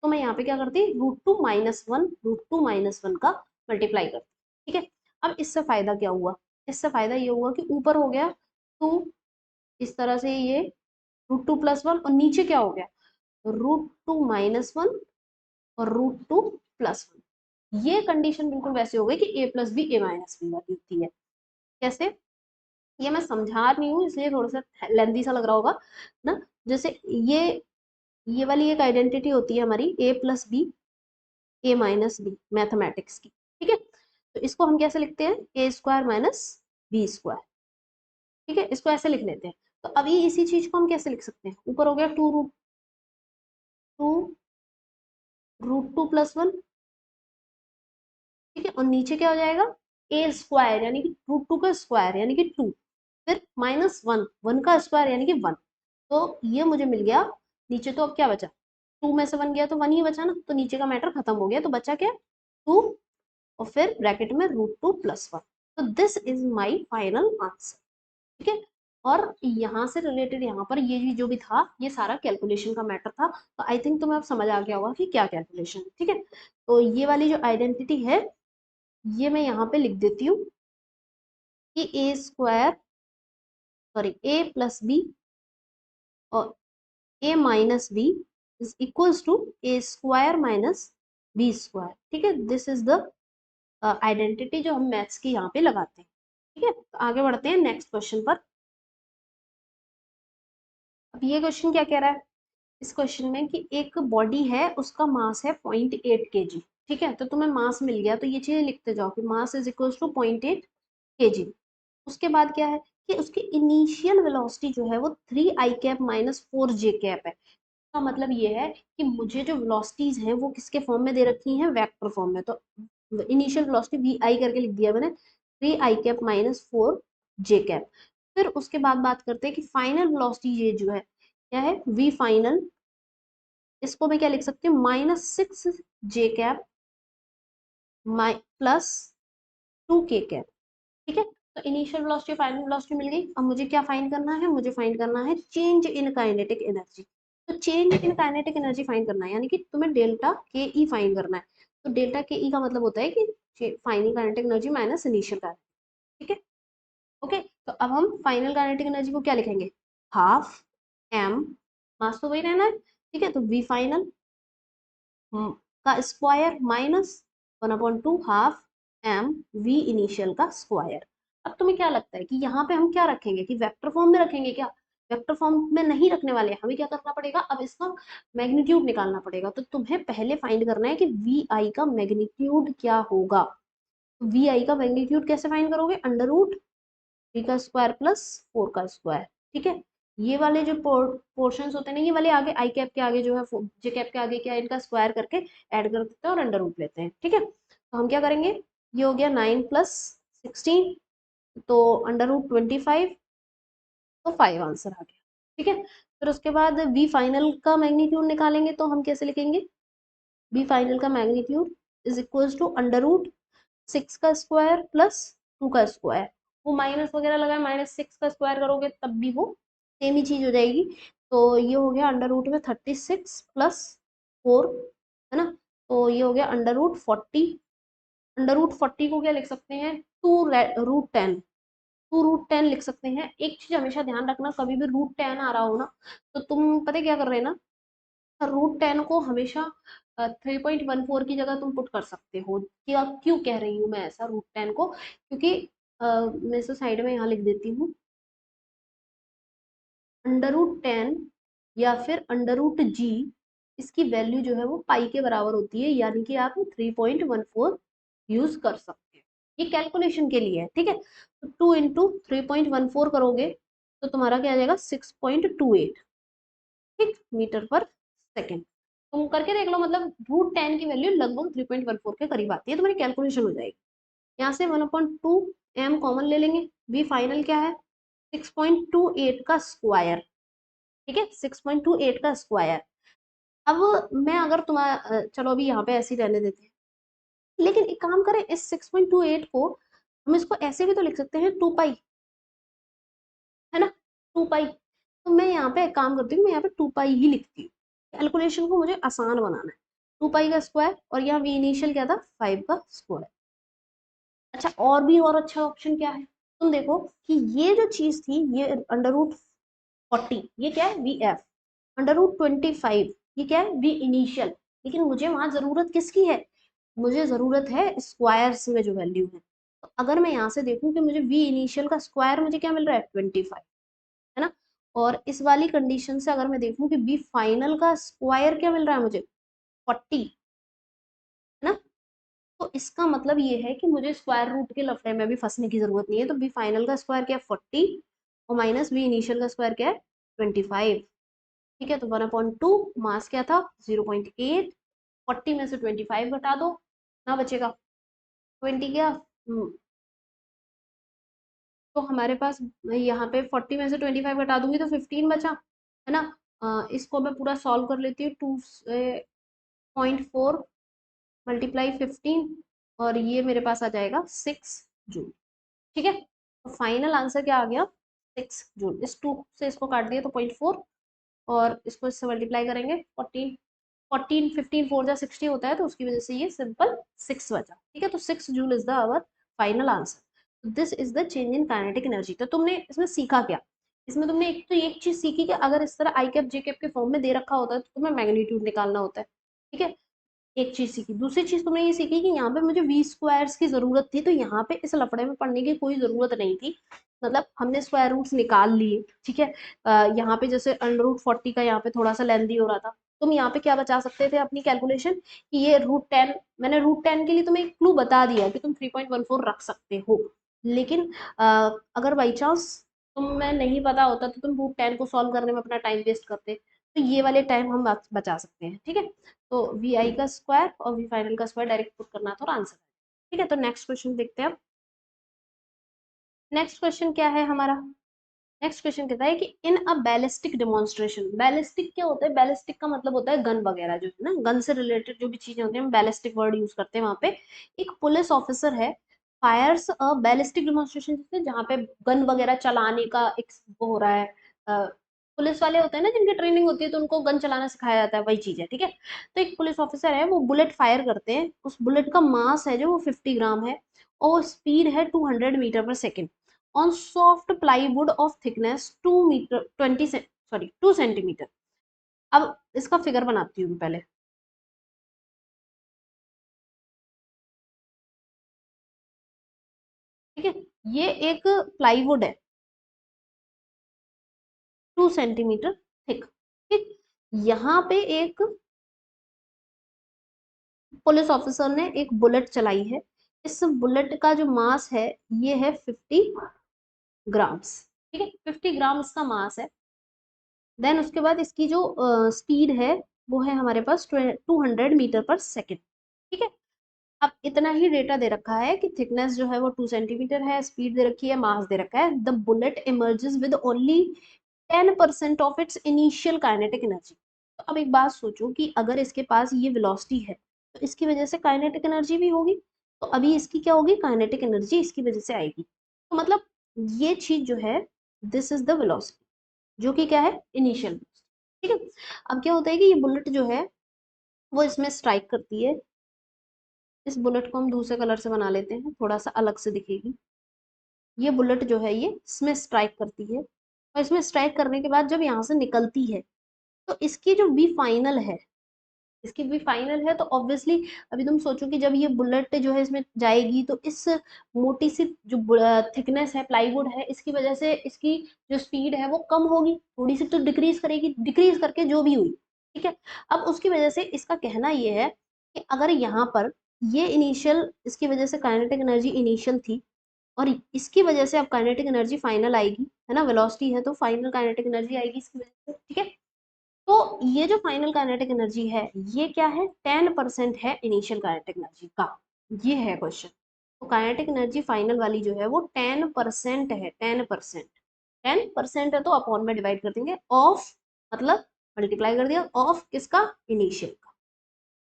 S1: तो मैं यहाँ पे क्या करती, √2 - 1 का मल्टीप्लाई करती। ठीक है, अब इससे फायदा क्या हुआ, इससे फायदा ये हुआ कि ऊपर हो गया 2, इस तरह से ये √2 + 1, और नीचे क्या हो गया, √2 - 1 और √2 + 1। ये कंडीशन बिल्कुल वैसे हो गई कि a + b a - b वाली होती है। कैसे, ये मैं समझा रही हूँ इसलिए थोड़ा सा लेंदी सा लग रहा होगा ना। जैसे ये वाली एक आइडेंटिटी होती है हमारी a + b a - b mathematics की। ठीक है, तो इसको हम कैसे लिखते हैं, a² - b²। ठीक है, इसको ऐसे लिख लेते हैं। तो अभी इसी चीज को हम कैसे लिख सकते हैं, ऊपर हो गया 2√2 + 1। ठीक है, और नीचे क्या हो जाएगा, a² यानी कि √2 का स्क्वायर यानी कि 2, फिर -1, 1 का स्क्वायर यानी कि 1। तो ये मुझे मिल गया। नीचे तो अब क्या बचा, 2 में से 1 गया तो 1 ही बचा ना, तो नीचे का मैटर खत्म हो गया, तो बचा क्या, 2 और फिर ब्रैकेट में √2 + 1। तो this is my final answer. ठीक है, और यहाँ से रिलेटेड यहाँ पर ये जो भी था ये सारा कैलकुलेशन का मैटर था, तो आई थिंक तुम्हें अब समझ आ गया होगा कि क्या कैलकुलेशन। ठीक है, तो ये वाली जो आइडेंटिटी है ये मैं यहाँ पे लिख देती हूँ कि a + b और a - b is equals to a² - b²। ठीक है, दिस इज द आइडेंटिटी जो हम मैथ्स की यहाँ पे लगाते हैं। ठीक है, तो आगे बढ़ते हैं नेक्स्ट क्वेश्चन पर। अब ये क्वेश्चन क्या कह रहा है, इस क्वेश्चन में कि एक बॉडी है, उसका मास है 0.8 kg। ठीक है, तो तुम्हें मास मिल गया, तो ये चीजें लिखते जाओ कि mass is equals to 0.8 kg। उसके बाद क्या है कि उसकी इनिशियल वेलोसिटी जो है वो 3i कैप - 4j कैप है। का मतलब ये है कि मुझे जो वेलोसिटीज हैं वो किसके फॉर्म में दे रखी हैं, वेक्टर फॉर्म में। तो इनिशियल वेलोसिटी वी आई करके लिख दिया मैंने, 3i कैप - 4j कैप। फिर उसके बाद बात करते हैं कि फाइनल वेलोसिटी ये जो है क्या है, वी फाइनल, इसको मैं क्या लिख सकती हूँ, -6j कैप +2k कैप। ठीक है, तो इनिशियल वेलोसिटी फाइनल वेलोसिटी मिल गई। अब मुझे क्या फाइंड करना है, मुझे फाइंड करना है चेंज इन काइनेटिक एनर्जी। तो change in kinetic energy find करना है यानी कि तुम्हें डेल्टा के ई फाइंड करना है। तो डेल्टा के ई का मतलब होता है कि final kinetic energy minus initial kinetic. ठीक है, ओके, तो अब हम फाइनल काइनेटिक एनर्जी को क्या लिखेंगे, हाफ एम, मास तो वही रहना है। ठीक है, तो वी फाइनल का square -1/2 half M V initial का स्क्वायर। अब तुम्हें क्या लगता है कि यहाँ पे हम क्या रखेंगे, कि वेक्टर फॉर्म में रखेंगे क्या, वेक्टर फॉर्म में नहीं रखने वाले, हमें क्या करना पड़ेगा, अब इसका मैग्नीट्यूड निकालना पड़ेगा। तो तुम्हें पहले फाइंड करना है कि वी आई का मैग्नीट्यूड क्या होगा। वी आई का मैग्नीट्यूड कैसे फाइंड करोगे, √3 का स्क्वायर +4 का स्क्वायर। ठीक है, ये वाले जो पोर्शन होते हैं ना, ये वाले आगे आई कैप के आगे जो है जे कैप के आगे क्या है, इनका स्क्वायर करके ऐड कर देते हैं और अंडर रूट लेते हैं। ठीक है, तो हम क्या करेंगे, ये हो गया 9 + 16, तो √25, तो 5 आंसर आ गया। ठीक है, फिर उसके बाद वी फाइनल का मैग्नीट्यूड निकालेंगे, तो हम कैसे लिखेंगे, वी फाइनल का मैग्नीट्यूड इज इक्वल्स टू √6 का स्क्वायर प्लस 2 का स्क्वायर, वो माइनस वगैरह लगा, -6 का स्क्वायर करोगे तब भी वो सेम ही चीज हो जाएगी। तो ये हो गया अंडर रूट में 36 + 4, है ना, तो ये हो गया √40। √40 को क्या लिख सकते हैं, 2√10, 2√10 लिख सकते हैं। एक चीज हमेशा ध्यान रखना, कभी भी √10 आ रहा हो ना, तो तुम पता है क्या कर रहे हैं ना, √10 को हमेशा 3.14 की जगह तुम पुट कर सकते हो। क्या क्यों कह रही हूँ मैं ऐसा √10 को, क्योंकि मैं इसे साइड में यहाँ लिख देती हूँ, √10 या फिर √g, इसकी वैल्यू जो है वो पाई के बराबर होती है, यानी कि आप 3.14 यूज कर सकते हैं। ये कैलकुलेशन के लिए है, ठीक है। तो 2 × 3.14 करोगे तो तुम्हारा क्या आ जाएगा, 6.28, ठीक, मीटर पर सेकेंड। तुम करके देख लो, मतलब √10 की वैल्यू लगभग 3.14 के करीब आती है, तुम्हारी कैलकुलेशन हो जाएगी। यहाँ से 1/2 m कॉमन ले लेंगे, वी फाइनल क्या है, 6.28 का स्क्वायर, ठीक है, 6.28 का स्क्वायर। अब मैं अगर तुम्हारा चलो अभी यहाँ पे ऐसे ही रहने देते हैं, लेकिन एक काम करें, इस 6.28 को हम इसको ऐसे भी तो लिख सकते हैं, 2 पाई, है ना, 2 पाई। तो मैं यहाँ पे एक काम करती हूँ, मैं यहाँ पे 2 पाई ही लिखती हूँ, कैलकुलेशन को मुझे आसान बनाना है। 2 पाई का स्क्वायर, और यहाँ वी इनिशियल क्या था, 5 का स्क्वायर। अच्छा, और भी और अच्छा ऑप्शन क्या है, तुम देखो कि ये जो चीज थी, ये √40, ये क्या है, वी एफ, √25, ये क्या है, वी इनिशियल। लेकिन मुझे वहां जरूरत किसकी है, मुझे जरूरत है स्क्वायर्स में जो वैल्यू है। तो अगर मैं यहाँ से देखूं कि मुझे वी इनिशियल का स्क्वायर मुझे क्या मिल रहा है, 25, है ना, और इस वाली कंडीशन से अगर मैं देखूं कि वी फाइनल का स्क्वायर क्या मिल रहा है मुझे, 40, है ना, तो इसका मतलब ये है कि मुझे स्क्वायर रूट के लफड़े में भी फंसने की जरूरत नहीं है। तो बी फाइनल का स्क्वायर क्या है, 40, और माइनस बी इनिशियल का स्क्वायर क्या है, 25। ठीक है, तो 1/2, मास क्या था, 0.8, 40 में से 25 घटा दो, ना बचेगा 20 क्या, तो हमारे पास यहाँ पे 40 में से 25 घटा दूंगी तो 15 बचा, है ना। इसको मैं पूरा सॉल्व कर लेती हूँ, 2.4 मल्टीप्लाई 15, और ये मेरे पास आ जाएगा 6 जूल। ठीक है, तो फाइनल आंसर क्या आ गया, 6 जूल। इस 2 से इसको काट दिया तो 0.4, और इसको इससे मल्टीप्लाई करेंगे 14, 14 15 4 जा 60 होता है, तो उसकी वजह से ये सिंपल 6 बचा। ठीक है, तो 6 joule is the our final answer. This is the change in kinetic energy. तो तुमने इसमें सीखा क्या, इसमें तुमने एक तो एक चीज सीखी कि अगर इस तरह आई कैप जे कैप के फॉर्म में दे रखा होता है तो तुम्हें मैग्नीट्यूड निकालना होता है। ठीक है, एक चीज सीखी। दूसरी चीज तुमने ये सीखी कि यहाँ पे मुझे वी स्क्वायर्स की जरूरत थी, तो यहाँ पे इस लफड़े में पढ़ने की कोई जरूरत नहीं थी, मतलब हमने स्क्वायर रूट्स निकाल लिए। ठीक है, यहाँ पे जैसे √40 का यहाँ पे थोड़ा सा लेंदी हो रहा था, तुम यहाँ पे क्या बचा सकते थे अपनी कैलकुलेशन, कि ये √10, मैंने √10 के लिए तुम्हें एक क्लू बता दिया कि तुम 3.14 रख सकते हो। लेकिन अगर बाई चांस तुम्हें नहीं पता होता तो तुम √10 को सॉल्व करने में अपना टाइम वेस्ट करते, तो ये वाले टाइम हम बचा सकते हैं। ठीक है, तो वी आई का स्क्वायर और वी फाइनल का स्क्वायर डायरेक्ट पुट करना था और आंसर। ठीक है, तो नेक्स्ट क्वेश्चन देखते हैं अब। नेक्स्ट क्वेश्चन क्या है हमारा, नेक्स्ट क्वेश्चन कहता है कि इन अ बैलिस्टिक डेमोन्स्ट्रेशन, बैलिस्टिक क्या होता है, बैलिस्टिक का मतलब होता है गन वगैरह, जो है ना, गन से रिलेटेड जो भी चीजें होती हैं हम बैलिस्टिक वर्ड यूज करते हैं। वहां पे एक पुलिस ऑफिसर है, फायर्स अ बैलिस्टिक डेमोन्स्ट्रेशन, जहाँ पे गन वगैरह चलाने का एक वो हो रहा है। पुलिस वाले होते हैं ना जिनकी ट्रेनिंग होती है, तो उनको गन चलाना सिखाया जाता है, वही चीज है। ठीक है, तो एक पुलिस ऑफिसर है, वो बुलेट फायर करते हैं, उस बुलेट का मास है जो वो 50 ग्राम है, और स्पीड है 200 मीटर पर second on soft plywood of thickness 2 centimetre. अब इसका फिगर बनाती हूँ पहले। ठीक है, ये एक प्लाईवुड है 2 सेंटीमीटर थिक। ठीक, यहाँ पे एक पुलिस ऑफिसर ने एक बुलेट चलाई है, इस बुलेट का जो मास है ये है 50 ग्राम्स। ठीक है, 50 ग्राम इसका मास है। देन उसके बाद इसकी जो स्पीड है वो है हमारे पास 200 मीटर पर सेकेंड। ठीक है, अब इतना ही डेटा दे रखा है कि थिकनेस जो है वो 2 सेंटीमीटर है, स्पीड दे रखी है, मास दे रखा है। The bullet emerges with only 10% of its initial kinetic energy. तो अब एक बात सोचो कि अगर इसके पास ये वेलोसिटी है तो इसकी वजह से काइनेटिक एनर्जी भी होगी। तो अभी इसकी क्या होगी, काइनेटिक एनर्जी इसकी वजह से आएगी। तो मतलब ये चीज जो है, दिस इज द वेलोसिटी, जो कि क्या है, इनिशियल। ठीक है। अब क्या होता है कि ये बुलेट जो है वो इसमें स्ट्राइक करती है। इस बुलेट को हम दूसरे कलर से बना लेते हैं, थोड़ा सा अलग से दिखेगी। ये बुलेट जो है ये इसमें स्ट्राइक करती है, और इसमें स्ट्राइक करने के बाद जब यहाँ से निकलती है तो इसकी जो वी फाइनल है, इसकी भी फाइनल है, तो ऑब्वियसली अभी तुम सोचो कि जब ये बुलेट जो है इसमें जाएगी तो इस मोटी सी जो थिकनेस है, प्लाईवुड है, इसकी वजह से इसकी जो स्पीड है वो कम होगी, थोड़ी सी तो डिक्रीज करेगी, डिक्रीज करके जो भी हुई। ठीक है। अब उसकी वजह से इसका कहना ये है कि अगर यहाँ पर ये इनिशियल, इसकी वजह से काइनेटिक एनर्जी इनिशियल थी, और इसकी वजह से अब काइनेटिक एनर्जी फाइनल आएगी, है ना, वेलोसिटी है तो फाइनल काइनेटिक एनर्जी आएगी इसकी वजह से। ठीक है। तो ये जो फाइनल काइनेटिक एनर्जी है ये क्या है, 10% है इनिशियल काइनेटिक एनर्जी का। ये है क्वेश्चन। तो काइनेटिक एनर्जी फाइनल वाली जो है वो 10% है, 10%। 10% है तो अपॉन में डिवाइड कर देंगे, ऑफ मतलब मल्टीप्लाई कर दिया, ऑफ किसका, इनिशियल का।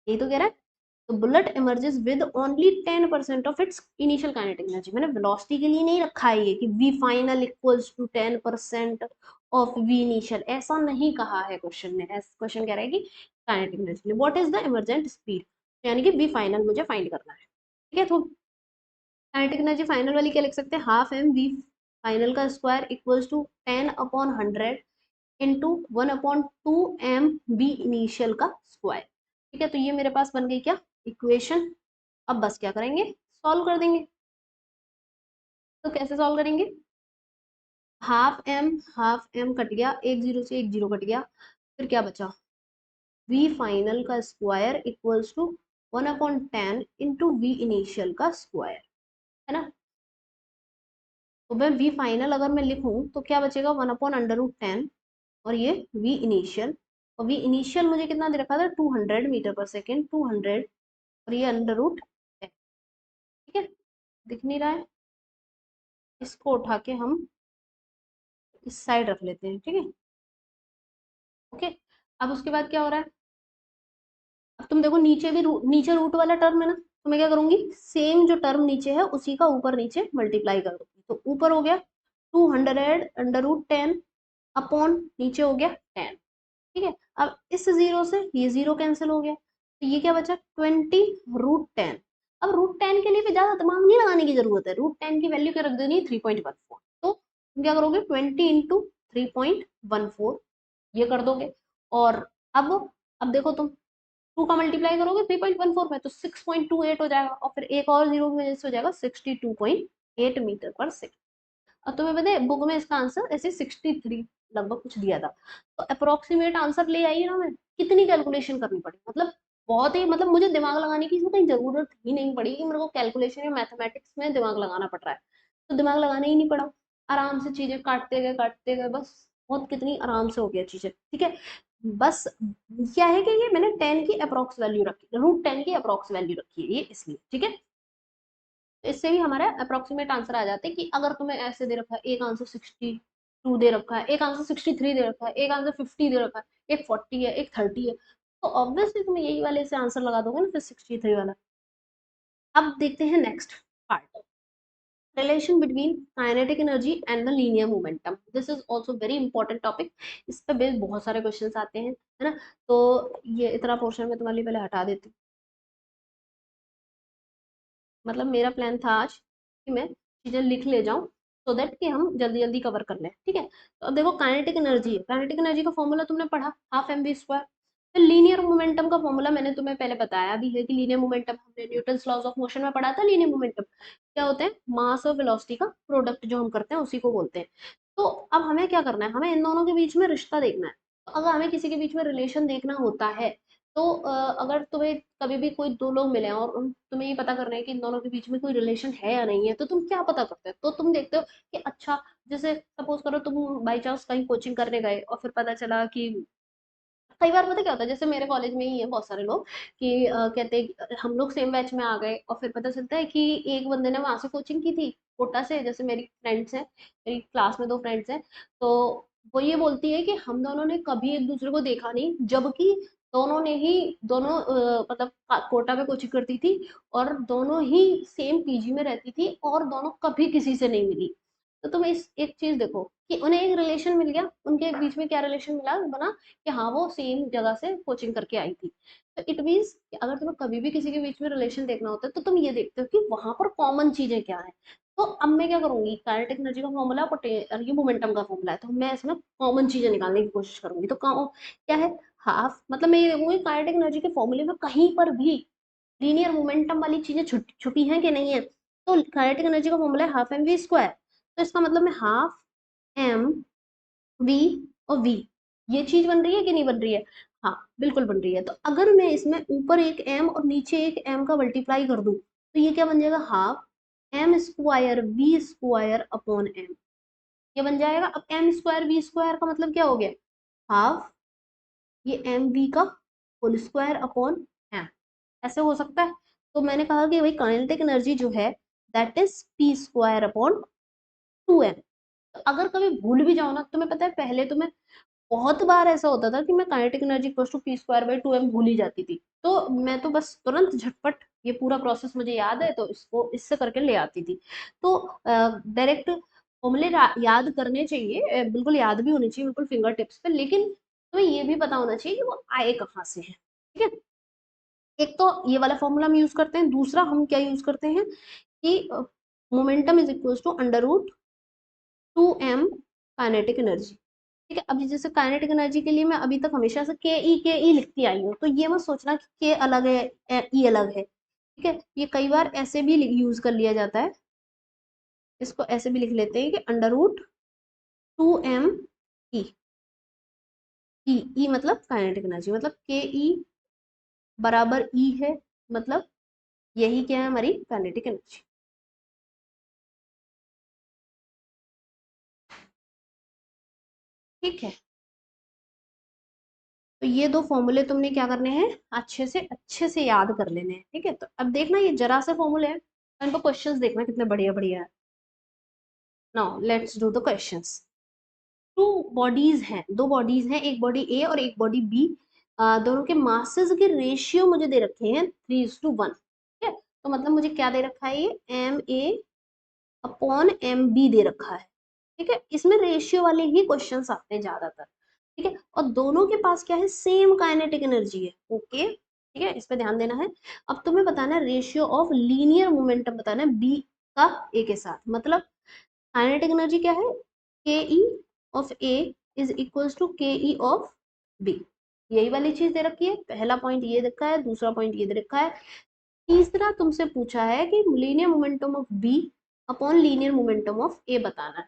S1: यही तो कह रहा है। तो bullet emerges with only 10% of its initial kinetic energy. मैंने वेलोसिटी के लिए नहीं रखा है ये कि V final equals to 10% of V initial, ऐसा नहीं कहा है क्वेश्चन ने। क्वेश्चन कह रहा है कि kinetic energy what is the emergent speed, यानी कि वी फाइनल मुझे फाइंड करना है। ठीक है। तो काइनेटिक एनर्जी फाइनल वाली क्या लिख सकते हैं, हाफ एम वी फाइनल का square equals to 10/100 into 1/2 m V initial का स्क्वायर। ठीक है। तो ये मेरे पास बन गई क्या, इक्वेशन। अब बस क्या करेंगे, सॉल्व कर देंगे। तो कैसे सॉल्व करेंगे, हाफ एम कट गया, एक जीरो से एक जीरो कट गया, फिर क्या बचा, वी फाइनल का square equals to 1/10 into V initial का स्क्वायर, है ना। तो मैं वी फाइनल अगर मैं लिखूं तो क्या बचेगा, 1/√10, और ये वी इनिशियल, और वी इनिशियल मुझे कितना दे रखा था, 200 मीटर पर सेकेंड, 200, और ये √10। ठीक है। दिख नहीं रहा है, इसको उठा के हम इस साइड रख लेते हैं। ठीक है। ओके। अब उसके बाद क्या हो रहा है, अब तुम देखो नीचे भी नीचे रूट वाला टर्म है ना, तो मैं क्या करूंगी, सेम जो टर्म नीचे है उसी का ऊपर नीचे मल्टीप्लाई कर दूंगी। तो ऊपर हो गया 200 √10 अपॉन नीचे हो गया 10। ठीक है। अब इस जीरो से ये जीरो कैंसिल हो गया, तो ये क्या बचा, 20 √10। अब √10 के लिए भी ज्यादा दिमाग नहीं लगाने की जरूरत है, √10 की वैल्यू क्या रख देनी है, 3.14। तो तुम क्या करोगे, 20 × 3.14 ये कर दोगे। और अब अब देखो तुम, टू का मल्टीप्लाई करोगे 3.14 में तो 6.28 हो जाएगा, और फिर एक और जीरो की वजह से हो जाएगा 62.8 मीटर पर सेकेंड। और तुम्हें पता है बुक में इसका आंसर ऐसे 63 लगभग कुछ दिया था। तो अप्रोक्सीमेट आंसर ले आई ना मैं, कितनी कैलकुलेशन करनी पड़ी, मतलब बहुत ही, मतलब मुझे दिमाग लगाने की इसमें कहीं जरूरत ही नहीं पड़ी कि मेरे को कैलकुलेशन या मैथमेटिक्स में दिमाग लगाना पड़ रहा है। तो दिमाग लगाना ही नहीं पड़ा, आराम से चीजें काटते गए बस, बहुत कितनी आराम से हो गया चीजें। ठीक है। बस क्या है कि ये मैंने 10 की अप्रोक्स वैल्यू रखी, √10 की अप्रोक्स वैल्यू रखी है ये इसलिए। ठीक है। तो इससे भी हमारा अप्रोक्सीमेट आंसर आ जाता है कि अगर तुम्हें ऐसे दे रखा है, एक आंसर 62 दे रखा है, एक आंसर 63 दे रखा है, एक आंसर 50 दे रखा है, एक 40 है, एक 30 है, तो ऑब्वियसली तुम यही वाले से आंसर लगा दोगे ना, फिर 63 वाला। अब देखते हैं next part, relation between kinetic energy and the linear momentum. This is also very important topic, इस पे बेस्ड बहुत सारे क्वेश्चन आते हैं, है ना। तो ये इतना पोर्शन में तुम्हारे लिए पहले हटा देती हूँ। मतलब मेरा प्लान था आज कि मैं चीजें लिख ले जाऊं, सो दैट कि हम जल्दी जल्दी कवर कर लें। ठीक है। तो अब देखो काइनेटिक एनर्जी है, काइनेटिक एनर्जी का फॉर्मूला तुमने पढ़ा, हाफ एम वी स्क्वायर। फिर लीनियर मोमेंटम का फॉर्मूला मैंने तुम्हें पहले बताया भी है कि लीनियर मोमेंटम हमने न्यूटन्स लॉज ऑफ मोशन में पढ़ा था। लीनियर मोमेंटम क्या होते हैं, मास और वेलोसिटी का प्रोडक्ट जो हम करते हैं उसी को बोलते हैं। तो अब हमें क्या करना है, हमें इन दोनों के बीच में रिश्ता देखना है। तो अगर हमें किसी के बीच में रिलेशन देखना होता है, तो अगर तुम्हें कभी भी कोई दो लोग मिले हैं और तुम्हें ये पता करना है कि इन दोनों के बीच में कोई रिलेशन है या नहीं है, तो तुम क्या पता करते हो, तो तुम देखते हो कि अच्छा, जैसे सपोज करो तुम बाई चांस कहीं कोचिंग करने गए और फिर पता चला कि कई बार पता क्या होता है, जैसे मेरे कॉलेज में ही है बहुत सारे लोग कि कहते हैं कि हम लोग सेम बैच में आ गए और फिर पता चलता है कि एक बंदे ने वहां से कोचिंग की थी कोटा से, जैसे मेरी फ्रेंड्स हैं, मेरी क्लास में दो फ्रेंड्स हैं, तो वो ये बोलती है कि हम दोनों ने कभी एक दूसरे को देखा नहीं, जबकि दोनों ने ही दोनों मतलब कोटा में कोचिंग करती थी और दोनों ही सेम पीजी में रहती थी और दोनों कभी किसी से नहीं मिली। तो तुम इस एक चीज देखो कि उन्हें एक रिलेशन मिल गया, उनके बीच में क्या रिलेशन मिला बना कि हाँ वो सेम जगह से कोचिंग करके आई थी। तो इट मीन्स कि अगर तुम्हें कभी भी किसी के बीच में रिलेशन देखना होता है तो तुम ये देखते हो कि वहां पर कॉमन चीजें क्या है। तो अब मैं क्या करूंगी, काइनेटिक एनर्जी का फॉर्मूला और ये मोमेंटम का फॉर्मूला है, तो मैं इसमें कॉमन चीजें निकालने की कोशिश करूंगी। तो क्या है, हाफ, मतलब मैं ये देखूंगी काइनेटिक एनर्जी के फॉर्मूले में कहीं पर भी लीनियर मोमेंटम वाली चीजें छुपी हैं कि नहीं है। तो काइनेटिक एनर्जी का फॉर्मूला है हाफ एम वी स्क्वायर, तो इसका मतलब मैं हाफ एम वी और वी, ये चीज बन रही है कि नहीं बन रही है? हाँ बिल्कुल बन रही है। तो अगर मैं इसमें ऊपर एक एम और नीचे एक एम का मल्टीप्लाई कर दूं तो ये क्या बन जाएगा, half M square V square upon M, ये बन जाएगा। अब एम स्क्वायर वी स्क्वायर का मतलब क्या हो गया, हाफ ये एम वी का होल स्क्वायर अपॉन एम, ऐसे हो सकता है। तो मैंने कहा कि भाई काइनेटिक एनर्जी जो है that is P square upon two M. अगर कभी भूल भी जाओ ना, तुम्हें पता है पहले तो मैं बहुत बार ऐसा होता था कि मैं kinetic energy equal to P square by two M भूल ही जाती थी, तो मैं तो बस तुरंत झटपट ये पूरा प्रोसेस मुझे याद है तो इसको इससे करके ले आती थी। तो डायरेक्ट फॉर्मूले याद करने चाहिए, बिल्कुल याद भी होने चाहिए, बिल्कुल फिंगर टिप्स पे, लेकिन तुम्हें ये भी पता होना चाहिए कि वो आए कहाँ से है, ठीक है। एक तो ये वाला फॉर्मूला हम यूज करते हैं, दूसरा हम क्या यूज करते हैं कि momentum is equal to under root two M kinetic energy. ठीक है, अभी जैसे काइनेटिक एनर्जी के लिए मैं अभी तक हमेशा से के ई लिखती आई हूँ, तो ये मत सोचना कि के अलग है ई अलग है, ठीक है। ये कई बार ऐसे भी यूज कर लिया जाता है, इसको ऐसे भी लिख लेते हैं कि under root two M E, E मतलब काइनेटिक एनर्जी, मतलब के ई बराबर ई है, मतलब यही क्या है हमारी काइनेटिक एनर्जी। ठीक है, तो ये दो फॉर्मूले तुमने क्या करने हैं, अच्छे से याद कर लेने हैं, ठीक है। तो अब देखना ये जरा से फॉर्मूले हैं, इन पर क्वेश्चंस देखना कितने बढ़िया बढ़िया है। Now let's do the questions. Two bodies हैं, दो बॉडीज हैं, एक बॉडी ए और एक बॉडी बी, दोनों के मासेस के रेशियो मुझे दे रखे हैं 3:1, ठीक है। तो मतलब मुझे क्या दे रखा है, ये M A upon M B दे रखा है, ठीक है। इसमें रेशियो वाले ही क्वेश्चंस आते हैं ज्यादातर, ठीक है। और दोनों के पास क्या है, सेम काइनेटिक एनर्जी है, ओके, ठीक है, इस पे ध्यान देना है। अब तुम्हें बताना है रेशियो ऑफ लीनियर मोमेंटम, बताना है बी का ए के साथ, मतलब काइनेटिक एनर्जी क्या है, K E of A is equals to K E of B, यही वाली चीज दे रखी है। पहला पॉइंट ये देखा है, दूसरा पॉइंट ये दे रखा है, तीसरा तुमसे पूछा है कि linear momentum of B upon linear momentum of A बताना है,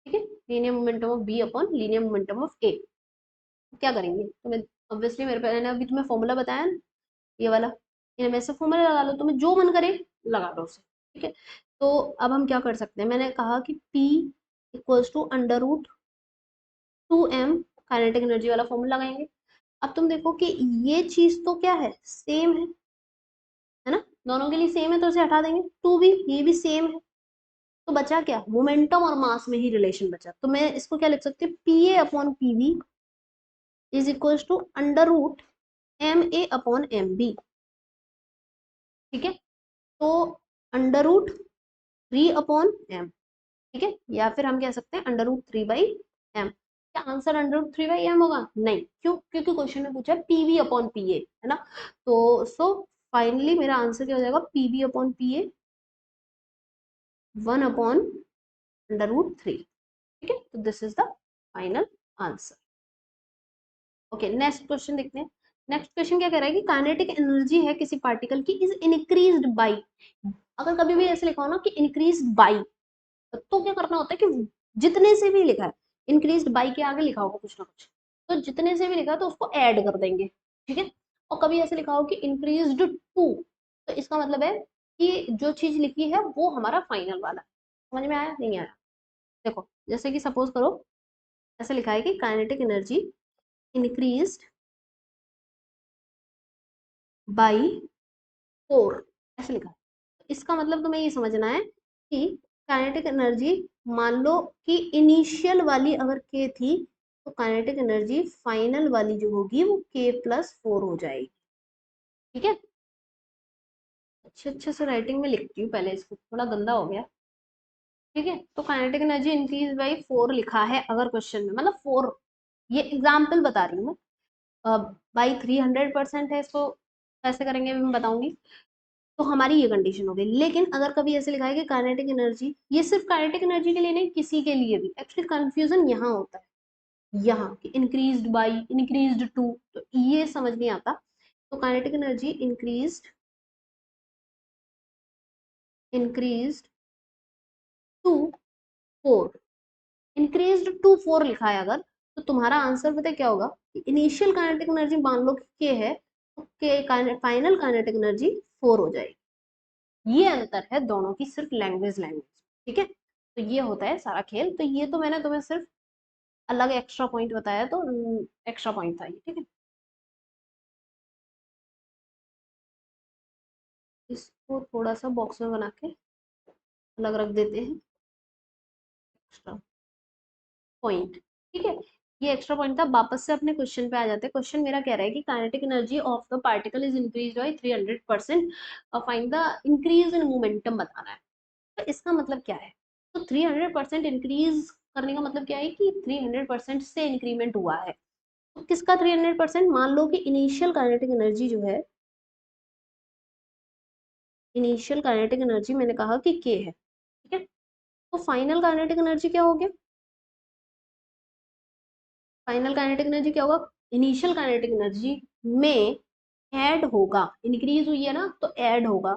S1: ठीक है। Linear momentum of B upon linear momentum of A, क्या करेंगे तुम्हें, ऑब्वियसली मेरे मैंने अभी तुम्हें फॉर्मूला बताया ना, ये वाला, इनमें से फॉर्मूला लगा लो, तुम्हें जो मन करे लगा लो उसे, ठीक है। तो अब हम क्या कर सकते हैं, मैंने कहा कि P equals to under root two M, kinetic energy वाला फॉर्मूला लगाएंगे। अब तुम देखो कि ये चीज तो क्या है, सेम है ना, दोनों के लिए सेम है, तो उसे हटा देंगे, टू भी ये भी सेम है, तो बचा क्या, मोमेंटम और मास में ही रिलेशन बचा। तो मैं इसको क्या लिख सकती हूँ, P A upon P V is equals to under root M A upon M B, ठीक है। तो under root three upon M, ठीक है, या फिर हम कह सकते हैं under root three by M. क्या answer under root three by M होगा, नहीं, क्यों, क्योंकि क्वेश्चन में पूछा है पीवी अपॉन पी ए, है ना। तो सो फाइनली मेरा आंसर क्या हो जाएगा, P V upon P A one upon under root three, ठीक है। तो this is the final answer. Okay, next question देखते हैं। नेक्स्ट क्वेश्चन क्या कह रहा है कि काइनेटिक एनर्जी है किसी पार्टिकल की इज इंक्रीज्ड बाई, अगर कभी भी ऐसे लिखा हो ना कि इंक्रीज्ड बाई, तो क्या करना होता है कि जितने से भी लिखा है, इंक्रीज्ड बाई के आगे लिखा होगा कुछ ना कुछ, तो जितने से भी लिखा है तो उसको ऐड कर देंगे, ठीक है। और कभी ऐसे लिखा हो कि इंक्रीज्ड टू, तो इसका मतलब है कि जो चीज लिखी है वो हमारा फाइनल वाला है। समझ में आया, नहीं आया? देखो जैसे कि सपोज करो ऐसे लिखा है कि काइनेटिक एनर्जी इंक्रीज्ड बाई 4 ऐसे लिखा है। इसका मतलब तुम्हें ये समझना है कि काइनेटिक एनर्जी, मान लो कि इनिशियल वाली अगर के थी, तो काइनेटिक एनर्जी फाइनल वाली जो होगी वो k+4 हो जाएगी। ठीक है, अच्छे अच्छे से राइटिंग में लिखती हूँ, पहले इसको थोड़ा गंदा हो गया। ठीक है, तो काइनेटिक एनर्जी इंक्रीज बाई 4 लिखा है अगर क्वेश्चन में, मतलब 4, ये एग्जाम्पल बता रही हूँ मैं। बाई 300% है, इसको कैसे करेंगे मैं बताऊंगी। तो हमारी ये कंडीशन हो गई। लेकिन अगर कभी ऐसे लिखा है कि काइनेटिक एनर्जी, ये सिर्फ काइनेटिक एनर्जी के लिए नहीं, किसी के लिए भी एक्चुअली कंफ्यूजन यहाँ होता है, यहाँ कि इंक्रीज्ड बाई, इंक्रीज्ड टू, तो ये समझ नहीं आता। तो kinetic energy increased, increased to 4, increased to 4 लिखा है अगर, तो तुम्हारा आंसर पता है क्या होगा, इनिशियल काइनेटिक एनर्जी मान लो कि के है, तो के फाइनल काइनेटिक एनर्जी 4 हो जाएगी। ये अंतर है दोनों की, सिर्फ लैंग्वेज। ठीक है, तो ये होता है सारा खेल। तो ये तो मैंने तुम्हें सिर्फ अलग एक्स्ट्रा पॉइंट बताया, तो एक्स्ट्रा पॉइंट था ये। ठीक है, इसको थोड़ा सा बॉक्स में बना के अलग रख देते हैं, एक्स्ट्रा पॉइंट। ठीक है, ये एक्स्ट्रा पॉइंट था। वापस से अपने क्वेश्चन पे आ जाते हैं। क्वेश्चन मेरा कह रहा है कि kinetic energy of the particle is increase by 300%, और find the increase in momentum बताना है। तो इसका मतलब क्या है, तो 300% इंक्रीज करने का मतलब क्या है कि 300% से इंक्रीमेंट हुआ है। तो किसका 300%, मान लो कि इनिशियल काइनेटिक एनर्जी जो है, इनिशियल काइनेटिक एनर्जी मैंने कहा कि के है। ठीक है, तो फाइनल काइनेटिक एनर्जी क्या हो गया, फाइनल काइनेटिक एनर्जी क्या होगा, इनिशियल काइनेटिक एनर्जी में ऐड होगा, इंक्रीज हुई है ना, तो ऐड होगा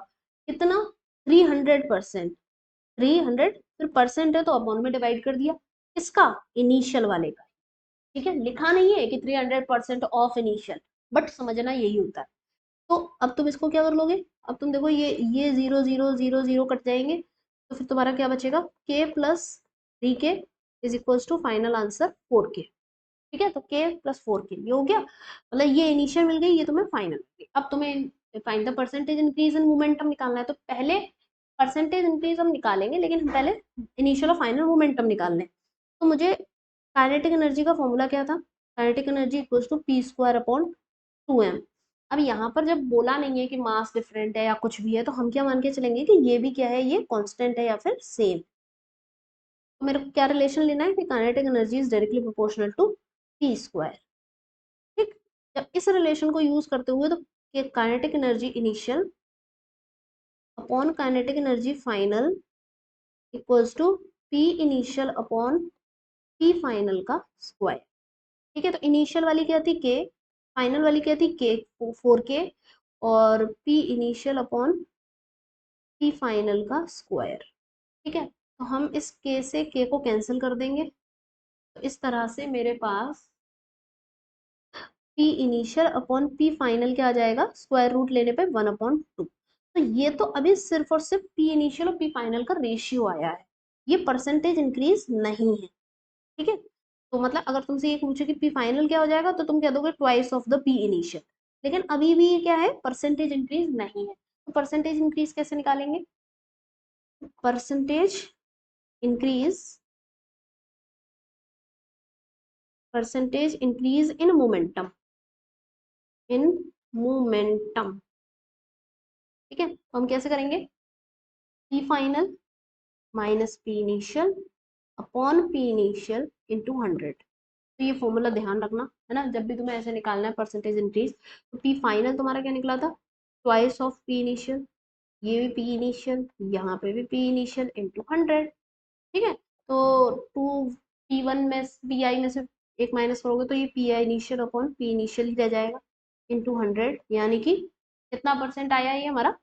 S1: कितना, 300%। 300 फिर परसेंट है तो अपॉन में डिवाइड कर दिया, किसका, इनिशियल वाले का। ठीक है, लिखा नहीं है कि 300% ऑफ इनिशियल, बट समझना यही होता है। तो अब तुम इसको क्या कर लोगे, अब तुम देखो ये 0 0 0 0 कट जाएंगे, तो फिर तुम्हारा क्या बचेगा, k+3k is equals to final answer 4k। ठीक है, तो k+4k ये हो गया, मतलब ये इनिशियल मिल गई, ये तुम्हें फाइनल मिल गई। अब तुम्हें find the percentage increase in momentum निकालना है, तो पहले परसेंटेज इंक्रीज हम निकालेंगे, लेकिन हम पहले इनिशियल और फाइनल मोमेंटम निकालने हैं। तो मुझे काइनेटिक एनर्जी का फॉर्मूला क्या था, kinetic energy equals to p² upon 2m। अब यहाँ पर जब बोला नहीं है कि मास डिफरेंट है या कुछ भी है, तो हम क्या मान के चलेंगे कि ये भी क्या है, ये कांस्टेंट है या फिर सेम। तो मेरे को क्या रिलेशन लेना है कि kinetic energy is directly proportional to p²। ठीक, जब इस रिलेशन को यूज करते हुए, तो kinetic energy initial upon kinetic energy final equals to P initial upon P final का स्क्वायर। ठीक है, तो इनिशियल वाली क्या थी के, फाइनल वाली क्या थी के 4k, और P initial upon P final का स्क्वायर। ठीक है, तो हम इस के से के को कैंसिल कर देंगे, तो इस तरह से मेरे पास P initial upon P final क्या आ जाएगा, स्क्वायर रूट लेने पे 1/2। तो ये तो अभी सिर्फ और सिर्फ पी इनिशियल और पी फाइनल का रेशियो आया है, ये परसेंटेज इंक्रीज नहीं है। ठीक है, तो मतलब अगर तुमसे ये पूछे कि पी फाइनल क्या हो जाएगा, तो तुम कह दोगे twice of the P initial. लेकिन अभी भी ये क्या है, परसेंटेज इंक्रीज नहीं है। तो परसेंटेज इंक्रीज कैसे निकालेंगे, percentage increase, percentage increase in momentum, in momentum. ठीक है, तो हम कैसे करेंगे, P final minus P initial upon P initial into 100। तो ये फॉर्मूला ध्यान रखना है ना, जब भी तुम्हें ऐसे निकालना है परसेंटेज इंक्रीज। तो पी फाइनल तुम्हारा क्या निकला था, ट्वाइस ऑफ पी इनिशियल, ये भी पी इनिशियल, यहाँ पे भी पी इनिशियल इंटू 100। ठीक है, तो 2p1 में pi में से एक माइनस करोगे, तो ये P I initial upon P initial ही रह जाएगा इंटू 100, यानी कि कितना परसेंट आया ये हमारा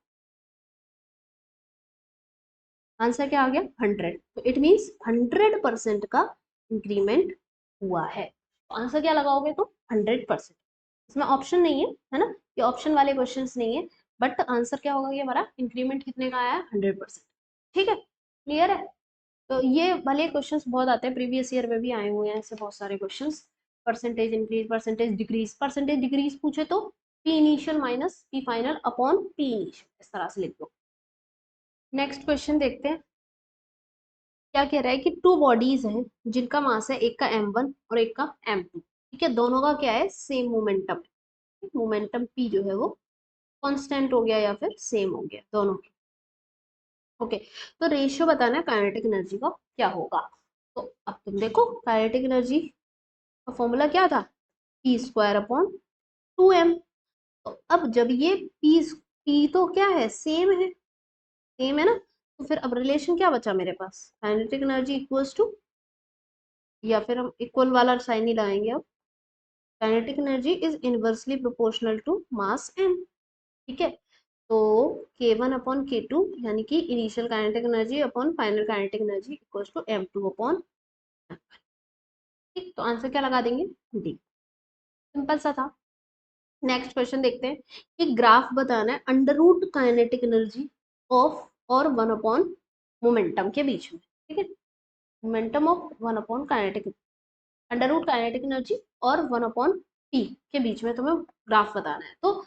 S1: आंसर, क्या आ गया, 100। तो इट मीन्स 100% का इंक्रीमेंट हुआ है। तो आंसर क्या लगाओगे, तो 100%। इसमें ऑप्शन नहीं है ना, ये ऑप्शन वाले क्वेश्चंस नहीं है, बट आंसर क्या होगा, ये हमारा इंक्रीमेंट कितने का आया है, 100%। ठीक है, क्लियर है। तो ये भले क्वेश्चंस बहुत आते हैं, प्रीवियस ईयर में भी आए हुए हैं ऐसे बहुत सारे questions, percentage increase, percentage decrease, percentage decrease पूछे तो P initial minus P final upon P initial, इस तरह से लिख दो। नेक्स्ट क्वेश्चन देखते हैं क्या कह रहा है कि टू बॉडीज हैं जिनका मास है, एक का m1 और एक का m2, ठीक है, दोनों का क्या है, सेम मोमेंटम है। मोमेंटम p जो है वो कांस्टेंट हो गया या फिर सेम हो गया दोनों के। ओके, तो रेशियो बताना है काइनेटिक एनर्जी का क्या होगा। तो अब तुम देखो काइनेटिक एनर्जी का फॉर्मूला क्या था, पी स्क्वायर अपॉन 2m। तो अब जब ये पी तो क्या है, सेम है ना, तो फिर अब रिलेशन क्या बचा मेरे पास, काइनेटिक एनर्जी इक्वल्स टू, या फिर हम इक्वल वाला साइन ही लगाएंगे अब, kinetic energy is inversely proportional to mass m, ठीक है। तो k1 अपॉन k2 यानी कि initial kinetic energy upon final kinetic energy equals to m2 upon, ठीक, तो आंसर क्या लगा देंगे, डी। सिंपल सा था। नेक्स्ट क्वेश्चन देखते हैं कि ग्राफ बताना है under root kinetic energy of और वन अपॉन मोमेंटम के बीच में, ठीक है, momentum of one upon kinetic, under root kinetic energy और वन अपॉन पी के बीच में तुम्हें ग्राफ बताना है। तो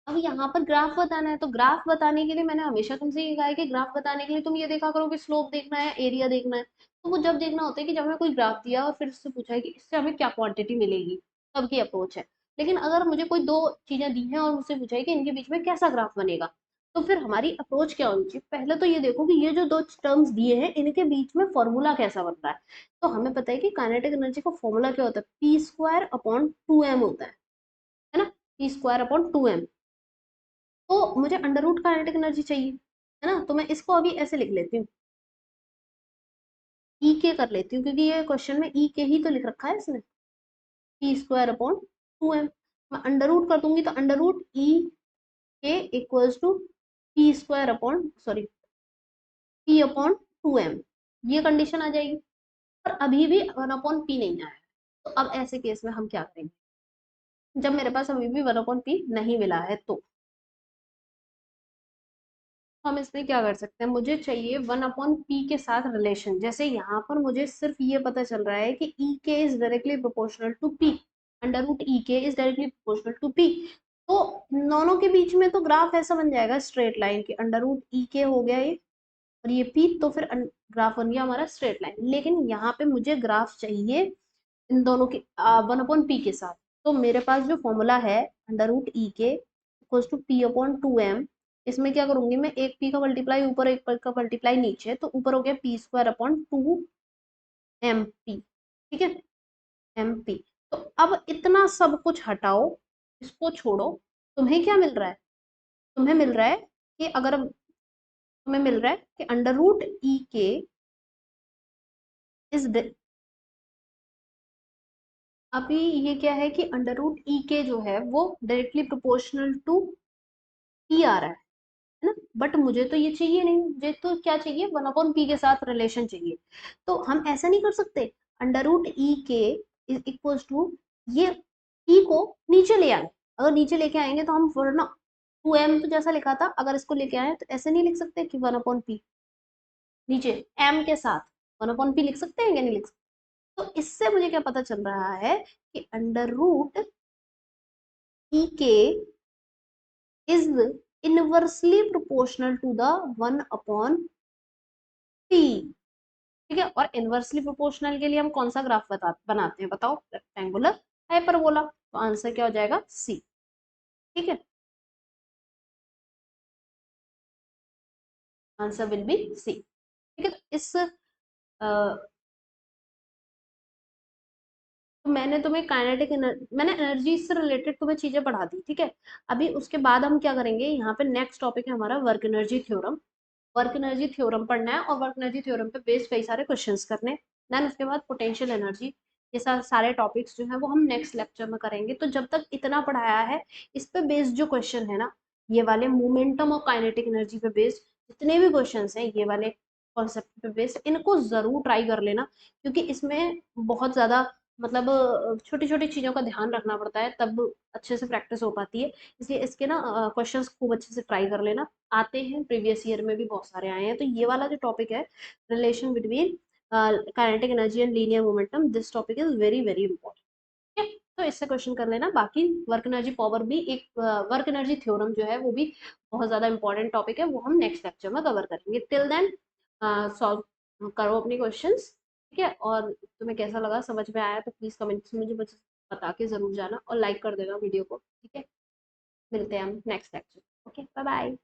S1: अब यहाँ पर ग्राफ बताना है, तो ग्राफ बताने के लिए मैंने हमेशा तुमसे ये कहा है कि ग्राफ बताने के लिए तुम ये देखा करो कि स्लोप देखना है, एरिया देखना है। तो वो जब देखना होता है कि जब हमें कोई ग्राफ दिया और फिर उससे पूछा है कि इससे हमें क्या क्वांटिटी मिलेगी, तब की अप्रोच है। लेकिन अगर मुझे कोई दो चीजें दी हैं और मुझसे पूछा है कि इनके बीच में कैसा ग्राफ बनेगा, तो फिर हमारी अप्रोच क्या होनी चाहिए, पहले तो ये देखो कि ये जो दो टर्म्स दिए हैं इनके बीच में फॉर्मूला कैसा बन रहा है। तो हमें पता है कि काइनेटिक एनर्जी का फॉर्मूला क्या होता है, पी स्क्वायर अपॉन 2m होता है ना, पी स्क्वायर अपॉन 2m। तो मुझे अंडर रूट काइनेटिक एनर्जी चाहिए, है ना, तो मैं इसको अभी ऐसे लिख लेती हूँ, ई के कर लेती हूँ, क्योंकि ये क्वेश्चन में ई के ही तो लिख रखा है इसने, पी स्क्वायर अपॉन 2m। मैं अंडर रूट कर दूंगी तो under root E K equals to P square upon, sorry, P upon 2m, ये कंडीशन आ जाएगी। पर अभी भी 1/p नहीं आया, तो अब ऐसे केस में हम क्या करेंगे, जब मेरे पास अभी भी 1/p नहीं मिला है, तो हम इसमें क्या कर सकते हैं, मुझे चाहिए 1/p के साथ रिलेशन। जैसे यहाँ पर मुझे सिर्फ ये पता चल रहा है कि E K is directly proportional to P, under root E K is directly proportional to P. तो दोनों के बीच में तो ग्राफ ऐसा बन जाएगा स्ट्रेट लाइन की, अंडर रूट ई के हो गया ये और ये पी, तो फिर ग्राफ बन गया हमारा स्ट्रेट लाइन। लेकिन यहाँ पे मुझे ग्राफ चाहिए इन दोनों के 1/p के साथ। तो मेरे पास जो फॉर्मूला है under root E K equals to P upon 2m, इसमें क्या करूंगी मैं, एक पी का मल्टीप्लाई ऊपर एक पी का मल्टीप्लाई नीचे, तो ऊपर हो गया P square upon 2m p, ठीक है, m p। तो अब इतना सब कुछ हटाओ, इसको छोड़ो, तुम्हें क्या मिल रहा है, तुम्हें मिल रहा है कि अगर तुम्हें मिल रहा है कि under root E K is, अभी ये क्या है कि अंडर रूट ई के जो है वो डायरेक्टली प्रोपोर्शनल टू पी आ रहा है ना, बट मुझे तो ये चाहिए नहीं, मुझे तो क्या चाहिए, 1/p के साथ रिलेशन चाहिए। तो हम ऐसा नहीं कर सकते, under root E K is equals to, ये ई को नीचे ले आए, अगर नीचे लेके आएंगे तो हम वरना 2m तो जैसा लिखा था, अगर इसको लेके आए तो ऐसे नहीं लिख सकते कि 1/p नीचे m के साथ 1/p लिख सकते हैं क्या, नहीं लिख सकते। तो इससे मुझे क्या पता चल रहा है कि अंडर रूट ई के is inversely proportional to the 1/p, ठीक है। और इनवर्सली प्रोपोर्शनल के लिए हम कौन सा ग्राफ बनाते हैं बताओ, रेक्टेंगुलर हाइपरबोला, तो आंसर क्या हो जाएगा, सी, ठीक है, आंसर विल बी सी, ठीक है। तो इस तो मैंने तुम्हें काइनेटिक मैंने एनर्जी से रिलेटेड तुम्हें चीजें पढ़ा दी, ठीक है। अभी उसके बाद हम क्या करेंगे, यहाँ पे नेक्स्ट टॉपिक है हमारा work energy theorem. Work energy theorem पढ़ना है और वर्क एनर्जी थ्योरम पे बेस्ड कई सारे क्वेश्चंस करने, देन उसके बाद पोटेंशियल एनर्जी, ये सारे टॉपिक्स जो है वो हम नेक्स्ट लेक्चर में करेंगे। तो जब तक इतना पढ़ाया है, इस पे बेस्ड जो क्वेश्चन है ना, ये वाले मोमेंटम और काइनेटिक एनर्जी पे बेस्ड जितने भी क्वेश्चन हैं, ये वाले कॉन्सेप्ट पे बेस्ड, इनको जरूर ट्राई कर लेना, क्योंकि इसमें बहुत ज्यादा मतलब छोटी छोटी चीजों का ध्यान रखना पड़ता है, तब अच्छे से प्रैक्टिस हो पाती है। इसलिए इसके ना क्वेश्चंस खूब अच्छे से ट्राई कर लेना, आते हैं प्रीवियस ईयर में भी बहुत सारे आए हैं। तो ये वाला जो टॉपिक है, relation between kinetic energy and linear momentum, this topic is very very important, ठीक है। तो इससे क्वेश्चन कर लेना। बाकी वर्क एनर्जी पावर भी एक वर्क एनर्जी थ्योरम जो है वो भी बहुत ज़्यादा इंपॉर्टेंट टॉपिक है, वो हम नेक्स्ट लेक्चर में कवर करेंगे। टिल देन सॉल्व करो अपने क्वेश्चंस, ठीक है। और तुम्हें कैसा लगा, समझ में आया तो प्लीज़ कमेंट्स में मुझे बता के ज़रूर जाना और लाइक कर देना वीडियो को, ठीक है। मिलते हैं हम next lecture. Okay, bye bye.